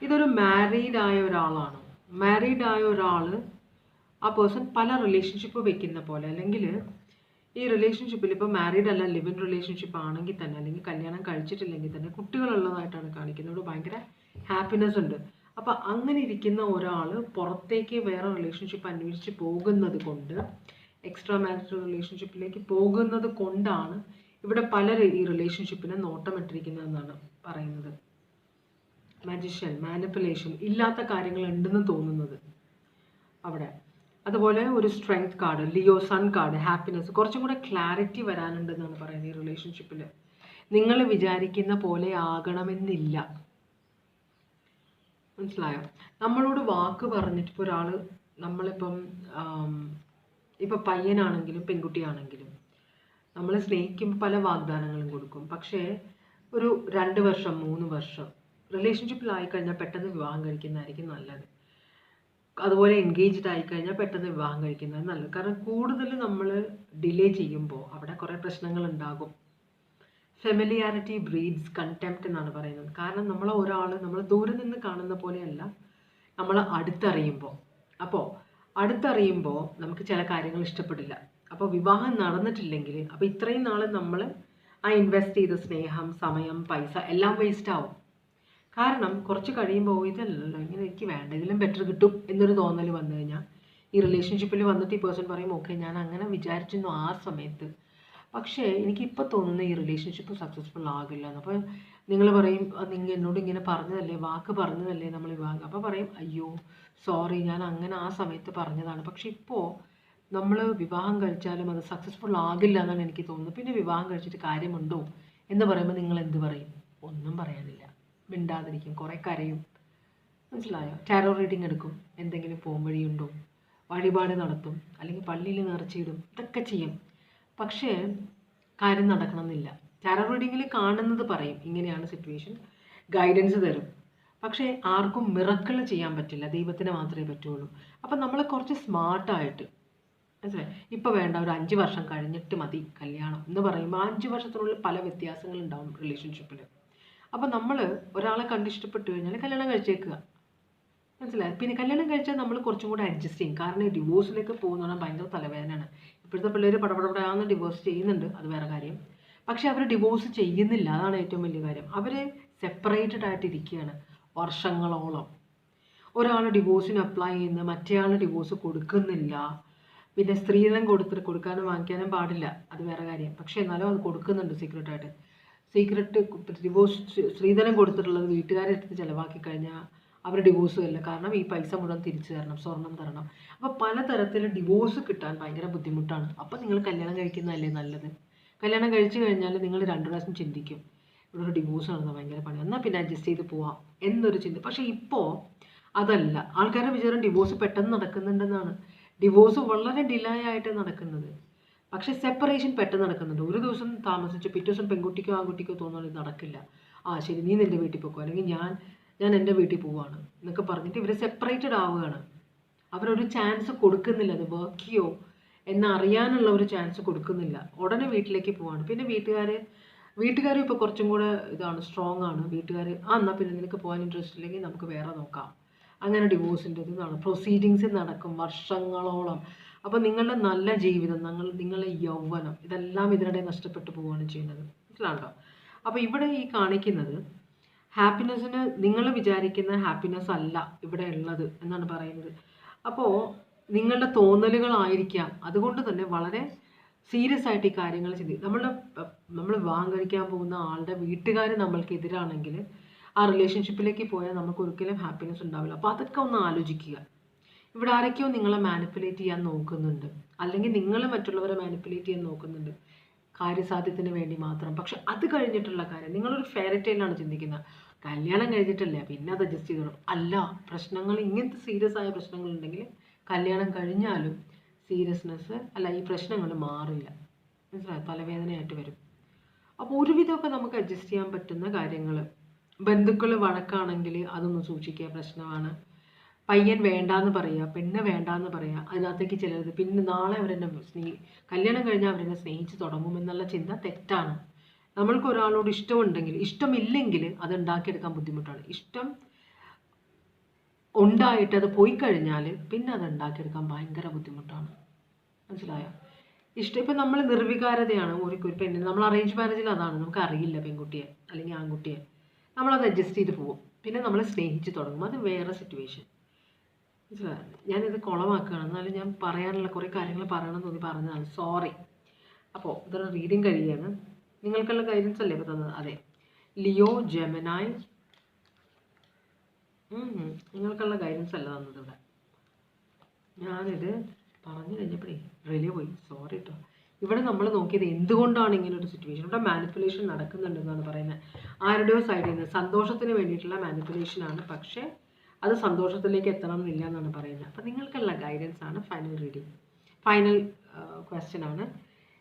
ഇതൊരു മാരീഡ് ആയ ഒരാളാണ്. മാരീഡ് ആയ ഒരാൾ, ആ പേഴ്സൺ പല റിലേഷൻഷിപ്പ് വെക്കുന്ന പോലെ, അല്ലെങ്കിൽ ഈ റിലേഷൻഷിപ്പിൽ ഇപ്പോൾ മാരീഡ് അല്ല, ലിവ് ഇൻ റിലേഷൻഷിപ്പ് ആണെങ്കിൽ തന്നെ, അല്ലെങ്കിൽ കല്യാണം കഴിച്ചിട്ടില്ലെങ്കിൽ തന്നെ കുട്ടികളുള്ളതായിട്ടാണ് കാണിക്കുന്നത്. ഇവിടെ ഭയങ്കര ഹാപ്പിനെസ് ഉണ്ട്. അപ്പോൾ അങ്ങനെ ഇരിക്കുന്ന ഒരാൾ പുറത്തേക്ക് വേറെ റിലേഷൻഷിപ്പ് അന്വേഷിച്ച് പോകുന്നത് കൊണ്ട്, എക്സ്ട്രാ മാരിറ്റൽ റിലേഷൻഷിപ്പിലേക്ക് പോകുന്നത് കൊണ്ടാണ് ഇവിടെ പലരും ഈ റിലേഷൻഷിപ്പിനെ നോട്ടമിട്ടിരിക്കുന്നതെന്നാണ് പറയുന്നത്. മാജിഷ്യൻ, മാനിപ്പുലേഷൻ, ഇല്ലാത്ത കാര്യങ്ങൾ ഉണ്ടെന്ന് തോന്നുന്നത് അവിടെ. അതുപോലെ ഒരു strength card, Leo sun card, happiness, കുറച്ചും കൂടെ ക്ലാരിറ്റി വരാനുണ്ടെന്നാണ് പറയുന്നത്. ഈ റിലേഷൻഷിപ്പിൽ നിങ്ങൾ വിചാരിക്കുന്ന പോലെ ആകണമെന്നില്ല. മനസ്സിലായോ? നമ്മളോട് വാക്ക് പറഞ്ഞിട്ട് ഇപ്പോൾ ഒരാൾ, നമ്മളിപ്പം ഇപ്പം പയ്യനാണെങ്കിലും പെൺകുട്ടിയാണെങ്കിലും നമ്മൾ സ്നേഹിക്കുമ്പോൾ പല വാഗ്ദാനങ്ങളും കൊടുക്കും. പക്ഷേ ഒരു 2 വർഷം 3 വർഷം റിലേഷൻഷിപ്പിലായിക്കഴിഞ്ഞാൽ പെട്ടെന്ന് വിവാഹം കഴിക്കുന്നതായിരിക്കും നല്ലത്. അതുപോലെ എൻഗേജ്ഡ് ആയിക്കഴിഞ്ഞാൽ പെട്ടെന്ന് വിവാഹം കഴിക്കുന്നത് നല്ലത്. കാരണം കൂടുതൽ നമ്മൾ ഡിലേ ചെയ്യുമ്പോൾ അവിടെ കുറേ പ്രശ്നങ്ങൾ ഉണ്ടാകും. ഫെമിലിയാരിറ്റി ബ്രീഡ്സ് കൺടെംപ്റ്റ് എന്നാണ് പറയുന്നത്. കാരണം നമ്മൾ ദൂരെ നിന്ന് കാണുന്ന പോലെയല്ല നമ്മൾ അടുത്തറിയുമ്പോൾ. അപ്പോൾ അടുത്തറിയുമ്പോൾ നമുക്ക് ചില കാര്യങ്ങൾ ഇഷ്ടപ്പെടില്ല. അപ്പോൾ വിവാഹം നടന്നിട്ടില്ലെങ്കിൽ, അപ്പോൾ ഇത്രയും നാൾ നമ്മൾ ആ ഇൻവെസ്റ്റ് ചെയ്ത സ്നേഹം, സമയം, പൈസ എല്ലാം വേസ്റ്റ് ആവും. കാരണം കുറച്ച് കഴിയുമ്പോൾ ഇതല്ലല്ലോ, ഇങ്ങനെ എനിക്ക് വേണ്ട, ഇതിലും ബെറ്റർ കിട്ടും എന്നൊരു തോന്നൽ വന്നു കഴിഞ്ഞാൽ ഈ റിലേഷൻഷിപ്പിൽ വന്നിട്ട് ഈ പേഴ്സൺ പറയും, ഓക്കെ ഞാൻ അങ്ങനെ വിചാരിച്ചിരുന്നു ആ സമയത്ത്, പക്ഷേ എനിക്കിപ്പോൾ തോന്നുന്ന ഈ റിലേഷൻഷിപ്പ് സക്സസ്ഫുൾ ആകില്ല എന്ന്. അപ്പോൾ നിങ്ങൾ പറയും, നിങ്ങൾ എന്നോട് ഇങ്ങനെ പറഞ്ഞതല്ലേ, വാക്ക് പറഞ്ഞതല്ലേ നമ്മൾ വിവാഹം. അപ്പോൾ പറയും, അയ്യോ സോറി, ഞാൻ അങ്ങനെ ആ സമയത്ത് പറഞ്ഞതാണ്, പക്ഷെ ഇപ്പോൾ നമ്മൾ വിവാഹം കഴിച്ചാലും അത് സക്സസ്ഫുൾ ആകില്ല എന്നാണ് എനിക്ക് തോന്നുന്നത്. പിന്നെ വിവാഹം കഴിച്ചിട്ട് കാര്യമുണ്ടോ എന്ന് പറയുമ്പോൾ നിങ്ങൾ എന്ത് പറയും? ഒന്നും പറയാനില്ല, മിണ്ടാതിരിക്കും, കുറേ കരയും. മനസ്സിലായോ? ടാരോ റീഡിങ് എടുക്കും, എന്തെങ്കിലും പോംവഴിയുണ്ടോ, വഴിപാട് നടത്തും, അല്ലെങ്കിൽ പള്ളിയിൽ നേർച്ചയിടും, ഇതൊക്കെ ചെയ്യും. പക്ഷേ കാര്യം നടക്കണമെന്നില്ല. ടാരോ റീഡിങ്ങിൽ കാണുന്നത് പറയും, ഇങ്ങനെയാണ് സിറ്റുവേഷൻ, ഗൈഡൻസ് തരും. പക്ഷേ ആർക്കും മിറക്കിൾ ചെയ്യാൻ പറ്റില്ല, ദൈവത്തിന് മാത്രമേ പറ്റുള്ളൂ. അപ്പം നമ്മൾ കുറച്ച് സ്മാർട്ടായിട്ട്, മനസ്സിലായി, ഇപ്പോൾ വേണ്ട, ഒരു 5 വർഷം കഴിഞ്ഞിട്ട് മതി കല്യാണം എന്ന് പറയുമ്പോൾ 5 വർഷത്തിനുള്ളിൽ പല വ്യത്യാസങ്ങളുണ്ടാവും റിലേഷൻഷിപ്പിൽ. അപ്പോൾ നമ്മൾ ഒരാളെ കണ്ടിഷ്ടപ്പെട്ട് കഴിഞ്ഞാൽ കല്യാണം കഴിച്ചേക്കുക. മനസ്സിലായി. പിന്നെ കല്യാണം കഴിച്ചാൽ നമ്മൾ കുറച്ചും കൂടെ അഡ്ജസ്റ്റ് ചെയ്യും. കാരണം ഈ ഡിവോഴ്സിലേക്ക് പോകുന്ന ഭയങ്കര തലവേദനയാണ്. ഇപ്പോഴത്തെ പിള്ളേർ പടപടപടാന്ന് ഡിവോഴ്സ് ചെയ്യുന്നുണ്ട്, അത് വേറെ കാര്യം. പക്ഷെ അവർ ഡിവോഴ്സ് ചെയ്യുന്നില്ല, അതാണ് ഏറ്റവും വലിയ കാര്യം. അവർ സെപ്പറേറ്റഡ് ആയിട്ട് ഇരിക്കുകയാണ് വർഷങ്ങളോളം. ഒരാൾ ഡിവോഴ്സിന് അപ്ലൈ ചെയ്യുന്ന മറ്റേയാൾ ഡിവോഴ്സ് കൊടുക്കുന്നില്ല. പിന്നെ സ്ത്രീധനം കൊടുക്കാനും വാങ്ങിക്കാനും പാടില്ല, അത് വേറെ കാര്യം. പക്ഷെ എന്നാലും അത് കൊടുക്കുന്നുണ്ട് സീക്രട്ടായിട്ട്. ഡിവോഴ്സ് സ്ത്രീധനം കൊടുത്തിട്ടുള്ളത് വീട്ടുകാരെ അടുത്ത് ചിലവാക്കി കഴിഞ്ഞാൽ അവർ ഡിവോഴ്സ് തരില്ല. കാരണം ഈ പൈസ മുഴുവൻ തിരിച്ചു തരണം, സ്വർണം തരണം. അപ്പോൾ പലതരത്തിൽ ഡിവോഴ്സ് കിട്ടാൻ ഭയങ്കര ബുദ്ധിമുട്ടാണ്. അപ്പോൾ നിങ്ങൾ കല്യാണം കഴിക്കുന്നതല്ലേ നല്ലത്. കല്യാണം കഴിച്ചു കഴിഞ്ഞാൽ നിങ്ങൾ 2 പ്രാവശ്യം ചിന്തിക്കും, ഇവിടെ ഒരു ഡിവോഴ്സ് നടന്നാൽ ഭയങ്കര പണി, എന്നാൽ പിന്നെ അഡ്ജസ്റ്റ് ചെയ്ത് പോവാം എന്നൊരു ചിന്ത. പക്ഷേ ഇപ്പോൾ അതല്ല. ആൾക്കാരുടെ വിചാരം ഡിവോഴ്സ് പെട്ടെന്ന് നടക്കുന്നുണ്ടെന്നാണ്. ഡിവോഴ്സ് വളരെ ഡിലേ ആയിട്ട് നടക്കുന്നത്. പക്ഷേ സെപ്പറേഷൻ പെട്ടെന്ന് നടക്കുന്നുണ്ട്. ഒരു ദിവസം താമസിച്ച് പിറ്റേ ദിവസം പെൺകുട്ടിക്കോ ആൺകുട്ടിക്കോ തോന്നുന്നത് ഇത് നടക്കില്ല. ശരി, നീ നിൻ്റെ വീട്ടിൽ പോക്കോ, അല്ലെങ്കിൽ ഞാൻ എൻ്റെ വീട്ടിൽ പോവുകയാണ് എന്നൊക്കെ പറഞ്ഞിട്ട് ഇവർ സെപ്പറേറ്റഡ് ആവുകയാണ്. അവരൊരു ചാൻസ് കൊടുക്കുന്നില്ല, അത് വർക്ക് ചെയ്യോ എന്നറിയാനുള്ള ഒരു ചാൻസ് കൊടുക്കുന്നില്ല. ഉടനെ വീട്ടിലേക്ക് പോവാണ്. പിന്നെ വീട്ടുകാരും ഇപ്പോൾ കുറച്ചും കൂടെ ഇതാണ്, സ്ട്രോങ് ആണ്. വീട്ടുകാർ എന്നാൽ പിന്നെ നിനക്ക് പോകാൻ ഇൻട്രസ്റ്റ് ഇല്ലെങ്കിൽ നമുക്ക് വേറെ നോക്കാം. അങ്ങനെ ഡിവോഴ്സിൻ്റെ ഇതാണ് പ്രൊസീഡിങ്സ് നടക്കും വർഷങ്ങളോളം. അപ്പോൾ നിങ്ങളുടെ നല്ല ജീവിതം, നിങ്ങളുടെ യൗവനം ഇതെല്ലാം ഇതിനിടെ നഷ്ടപ്പെട്ടു പോവുകയാണ് ചെയ്യുന്നത്. മനസ്സിലാണ്ടോ? അപ്പോൾ ഇവിടെ ഈ കാണിക്കുന്നത് ഹാപ്പിനെസ്സിന് നിങ്ങൾ വിചാരിക്കുന്ന ഹാപ്പിനെസ് അല്ല ഇവിടെ ഉള്ളത് എന്നാണ് പറയുന്നത്. അപ്പോൾ നിങ്ങളുടെ തോന്നലുകളായിരിക്കാം. അതുകൊണ്ട് തന്നെ വളരെ സീരിയസ് ആയിട്ട് ഈ കാര്യങ്ങൾ ചിന്തിക്കും. നമ്മൾ വിവാഹം കഴിക്കാൻ പോകുന്ന ആളുടെ വീട്ടുകാർ നമ്മൾക്കെതിരാണെങ്കിൽ ആ റിലേഷൻഷിപ്പിലേക്ക് പോയാൽ നമുക്ക് ഒരിക്കലും ഹാപ്പിനെസ് ഉണ്ടാവില്ല. അപ്പോൾ അതൊക്കെ ഒന്ന് ആലോചിക്കുക. ഇവിടെ ആരൊക്കെയോ നിങ്ങളെ മാനിപ്പുലേറ്റ് ചെയ്യാൻ നോക്കുന്നുണ്ട്, അല്ലെങ്കിൽ നിങ്ങൾ മറ്റുള്ളവരെ മാനിപ്പുലേറ്റ് ചെയ്യാൻ നോക്കുന്നുണ്ട് കാര്യസാധ്യത്തിന് വേണ്ടി മാത്രം. പക്ഷെ അത് കഴിഞ്ഞിട്ടുള്ള കാര്യം, നിങ്ങളൊരു ഫെയറി ടെയിലാണ് ചിന്തിക്കുന്നത്. കല്യാണം കഴിഞ്ഞിട്ടല്ലേ പിന്നെ അത് അഡ്ജസ്റ്റ് ചെയ്തോളും. അല്ല, പ്രശ്നങ്ങൾ ഇങ്ങനത്തെ സീരിയസ് ആയ പ്രശ്നങ്ങളുണ്ടെങ്കിൽ കല്യാണം കഴിഞ്ഞാലും സീരിയസ്നെസ് അല്ല, ഈ പ്രശ്നങ്ങൾ മാറില്ല. മനസ്സിലായോ? തലവേദനയായിട്ട് വരും. അപ്പോൾ ഒരുവിധമൊക്കെ നമുക്ക് അഡ്ജസ്റ്റ് ചെയ്യാൻ പറ്റുന്ന കാര്യങ്ങൾ. ബന്ധുക്കൾ വഴക്കാണെങ്കിൽ അതൊന്ന് സൂക്ഷിക്കുക, പ്രശ്നമാണ്. പയ്യൻ വേണ്ടാന്ന് പറയുക, പെണ്ണ് വേണ്ടാന്ന് പറയുക, അതിനകത്തേക്ക് ചിലത് പിന്നെ നാളെ കല്യാണം കഴിഞ്ഞാൽ അവരെന്നെ സ്നേഹിച്ച് തുടങ്ങുമെന്നുള്ള ചിന്ത തെറ്റാണ്. നമ്മൾക്ക് ഒരാളോട് ഇഷ്ടമുണ്ടെങ്കിൽ, ഇഷ്ടമില്ലെങ്കിൽ അത് ഉണ്ടാക്കിയെടുക്കാൻ ബുദ്ധിമുട്ടാണ്. ഇഷ്ടം ഉണ്ടായിട്ട് അത് പോയി കഴിഞ്ഞാൽ പിന്നെ അത് ഉണ്ടാക്കിയെടുക്കാൻ ഭയങ്കര ബുദ്ധിമുട്ടാണ്. മനസ്സിലായോ? ഇപ്പം നമ്മൾ നിർവികാരതയാണ് ഒരു പെണ്ണിന്. നമ്മൾ അറേഞ്ച് മാരേജിൽ അതാണ്, നമുക്ക് അറിയില്ല പെൺകുട്ടിയെ അല്ലെങ്കിൽ ആൺകുട്ടിയെ. നമ്മളത് അഡ്ജസ്റ്റ് ചെയ്ത് പോകും. പിന്നെ നമ്മൾ സ്നേഹിച്ച് തുടങ്ങും, അത് വേറെ സിറ്റുവേഷൻ. മനസ്സിലായോ? ഞാനിത് കുളമാക്കുകയാണ്, എന്നാലും ഞാൻ പറയാനുള്ള കുറേ കാര്യങ്ങൾ പറയണമെന്ന് തോന്നി പറഞ്ഞതാണ്, സോറി. അപ്പോൾ ഇതൊരു റീഡിങ് കഴിയുകയാണ്. നിങ്ങൾക്കുള്ള ഗൈഡൻസ് അല്ലേ ഇപ്പോൾ തന്നത്? അതെ. ലിയോ, ജെമിനായി, നിങ്ങൾക്കുള്ള ഗൈഡൻസ് അല്ല തന്നത് ഇവിടെ. ഞാനിത് പറഞ്ഞു കഴിഞ്ഞപ്പോഴേ റിലേ പോയി, സോറി കേട്ടോ. ഇവിടെ നമ്മൾ നോക്കിയത് എന്തുകൊണ്ടാണ് ഇങ്ങനെ ഒരു സിറ്റുവേഷൻ. ഇവിടെ മാനിപ്പുലേഷൻ നടക്കുന്നുണ്ടെന്നാണ് പറയുന്നത്. ആരുടെയോ സൈഡിൽ നിന്ന് സന്തോഷത്തിന് വേണ്ടിയിട്ടുള്ള മാനിപ്പുലേഷനാണ്. പക്ഷേ അത് സന്തോഷത്തിലേക്ക് എത്തണം എന്നില്ല എന്നാണ് പറയുന്നത്. അപ്പോൾ നിങ്ങൾക്കുള്ള ഗൈഡൻസ് ആണ് ഫൈനൽ റീഡിങ്. ഫൈനൽ ക്വസ്റ്റ്യൻ ആണ്.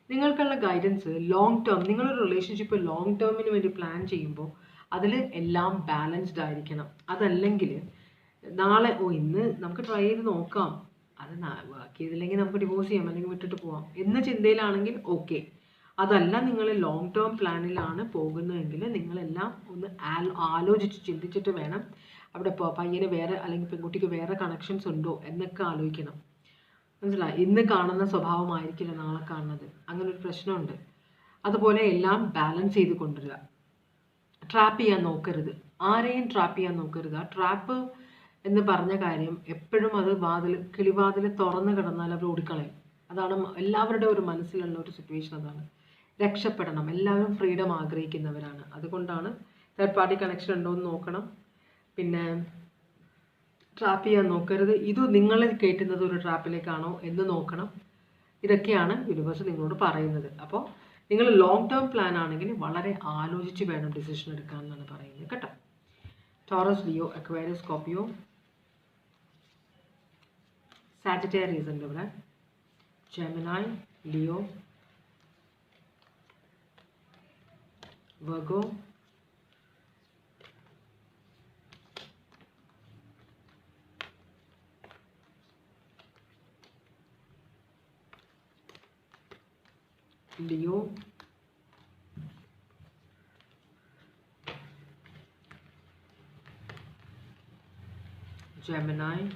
നിങ്ങൾക്കുള്ള ഗൈഡൻസ് ലോങ് ടേം, നിങ്ങളൊരു റിലേഷൻഷിപ്പ് ലോങ് ടേമിന് വേണ്ടി പ്ലാൻ ചെയ്യുമ്പോൾ അതിൽ എല്ലാം ബാലൻസ്ഡ് ആയിരിക്കണം. അതല്ലെങ്കിൽ നാളെ ഇന്ന് നമുക്ക് ട്രൈ ചെയ്ത് നോക്കാം, അത് വർക്ക് ചെയ്തില്ലെങ്കിൽ നമുക്ക് ഡിവോഴ്സ് ചെയ്യാം അല്ലെങ്കിൽ വിട്ടിട്ട് പോവാം എന്ന ചിന്തയിലാണെങ്കിൽ ഓക്കെ. അതല്ല, നിങ്ങൾ ലോങ് ടേം പ്ലാനിലാണ് പോകുന്നതെങ്കിൽ നിങ്ങളെല്ലാം ഒന്ന് ആലോചിച്ച് ചിന്തിച്ചിട്ട് വേണം. അവിടെ പയ്യന് വേറെ അല്ലെങ്കിൽ പെൺകുട്ടിക്ക് വേറെ കണക്ഷൻസ് ഉണ്ടോ എന്നൊക്കെ ആലോചിക്കണം. മനസ്സിലായി? ഇന്ന് കാണുന്ന സ്വഭാവമായിരിക്കില്ല നാളെ കാണുന്നത്, അങ്ങനെ ഒരു പ്രശ്നമുണ്ട്. അതുപോലെ എല്ലാം ബാലൻസ് ചെയ്ത് കൊണ്ടുവരിക. ട്രാപ്പ് ചെയ്യാൻ നോക്കരുത്, ആരെയും ട്രാപ്പ് ചെയ്യാൻ നോക്കരുത്. ആ ട്രാപ്പ് എന്ന് പറഞ്ഞ കാര്യം എപ്പോഴും അത് കിളിവാതിൽ തുറന്നു കിടന്നാൽ അവർ ഓടിക്കളയും. അതാണ് എല്ലാവരുടെ ഒരു മനസ്സിലുള്ള ഒരു സിറ്റുവേഷൻ. അതാണ് രക്ഷപ്പെടണം. എല്ലാവരും ഫ്രീഡം ആഗ്രഹിക്കുന്നവരാണ്. അതുകൊണ്ടാണ് തേർഡ് പാർട്ടി കണക്ഷൻ ഉണ്ടോ എന്ന് നോക്കണം. പിന്നെ ട്രാപ്പ് ചെയ്യാൻ നോക്കരുത്. ഇത് നിങ്ങളെ കയറ്റുന്നത് ഒരു ട്രാപ്പിലേക്കാണോ എന്ന് നോക്കണം. ഇതൊക്കെയാണ് യൂണിവേഴ്സ് നിങ്ങളോട് പറയുന്നത്. അപ്പോൾ നിങ്ങൾ ലോങ് ടേം പ്ലാൻ ആണെങ്കിൽ വളരെ ആലോചിച്ച് വേണം ഡിസിഷൻ എടുക്കാൻ എന്നാണ് പറയുന്നത് കേട്ടോ. Taurus, Leo, Aquarius, Scorpio, Sagittarius ഉണ്ട് ഇവിടെ, Gemini, Leo, Virgo, Leo, Gemini,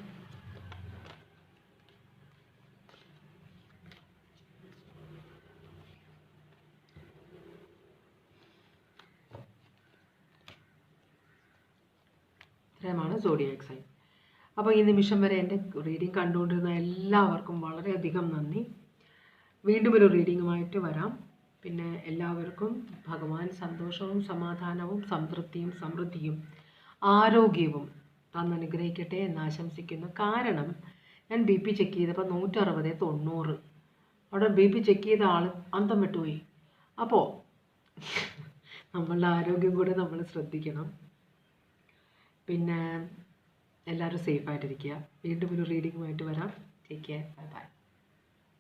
ഇത്രയുമാണ് സോഡിയാക് സൈൻ. അപ്പോൾ ഈ നിമിഷം വരെ എൻ്റെ റീഡിംഗ് കണ്ടുകൊണ്ടിരുന്ന എല്ലാവർക്കും വളരെയധികം നന്ദി. വീണ്ടും ഒരു റീഡിങ്ങുമായിട്ട് വരാം. പിന്നെ എല്ലാവർക്കും ഭഗവാൻ സന്തോഷവും സമാധാനവും സംതൃപ്തിയും സമൃദ്ധിയും ആരോഗ്യവും തന്നനുഗ്രഹിക്കട്ടെ എന്ന് ആശംസിക്കുന്നു. കാരണം ഞാൻ ബി പി ചെക്ക് ചെയ്തപ്പോൾ 160/90. അവിടെ ബി പി ചെക്ക് ചെയ്ത ആൾ അന്തം വിട്ടുപോയി. അപ്പോൾ നമ്മളുടെ ആരോഗ്യം കൂടെ നമ്മൾ ശ്രദ്ധിക്കണം. പിന്നെ എല്ലാവരും സേഫായിട്ടിരിക്കുക. വീണ്ടും ഒരു റീഡിങ്ങുമായിട്ട് വരാം. Take care. Bye bye.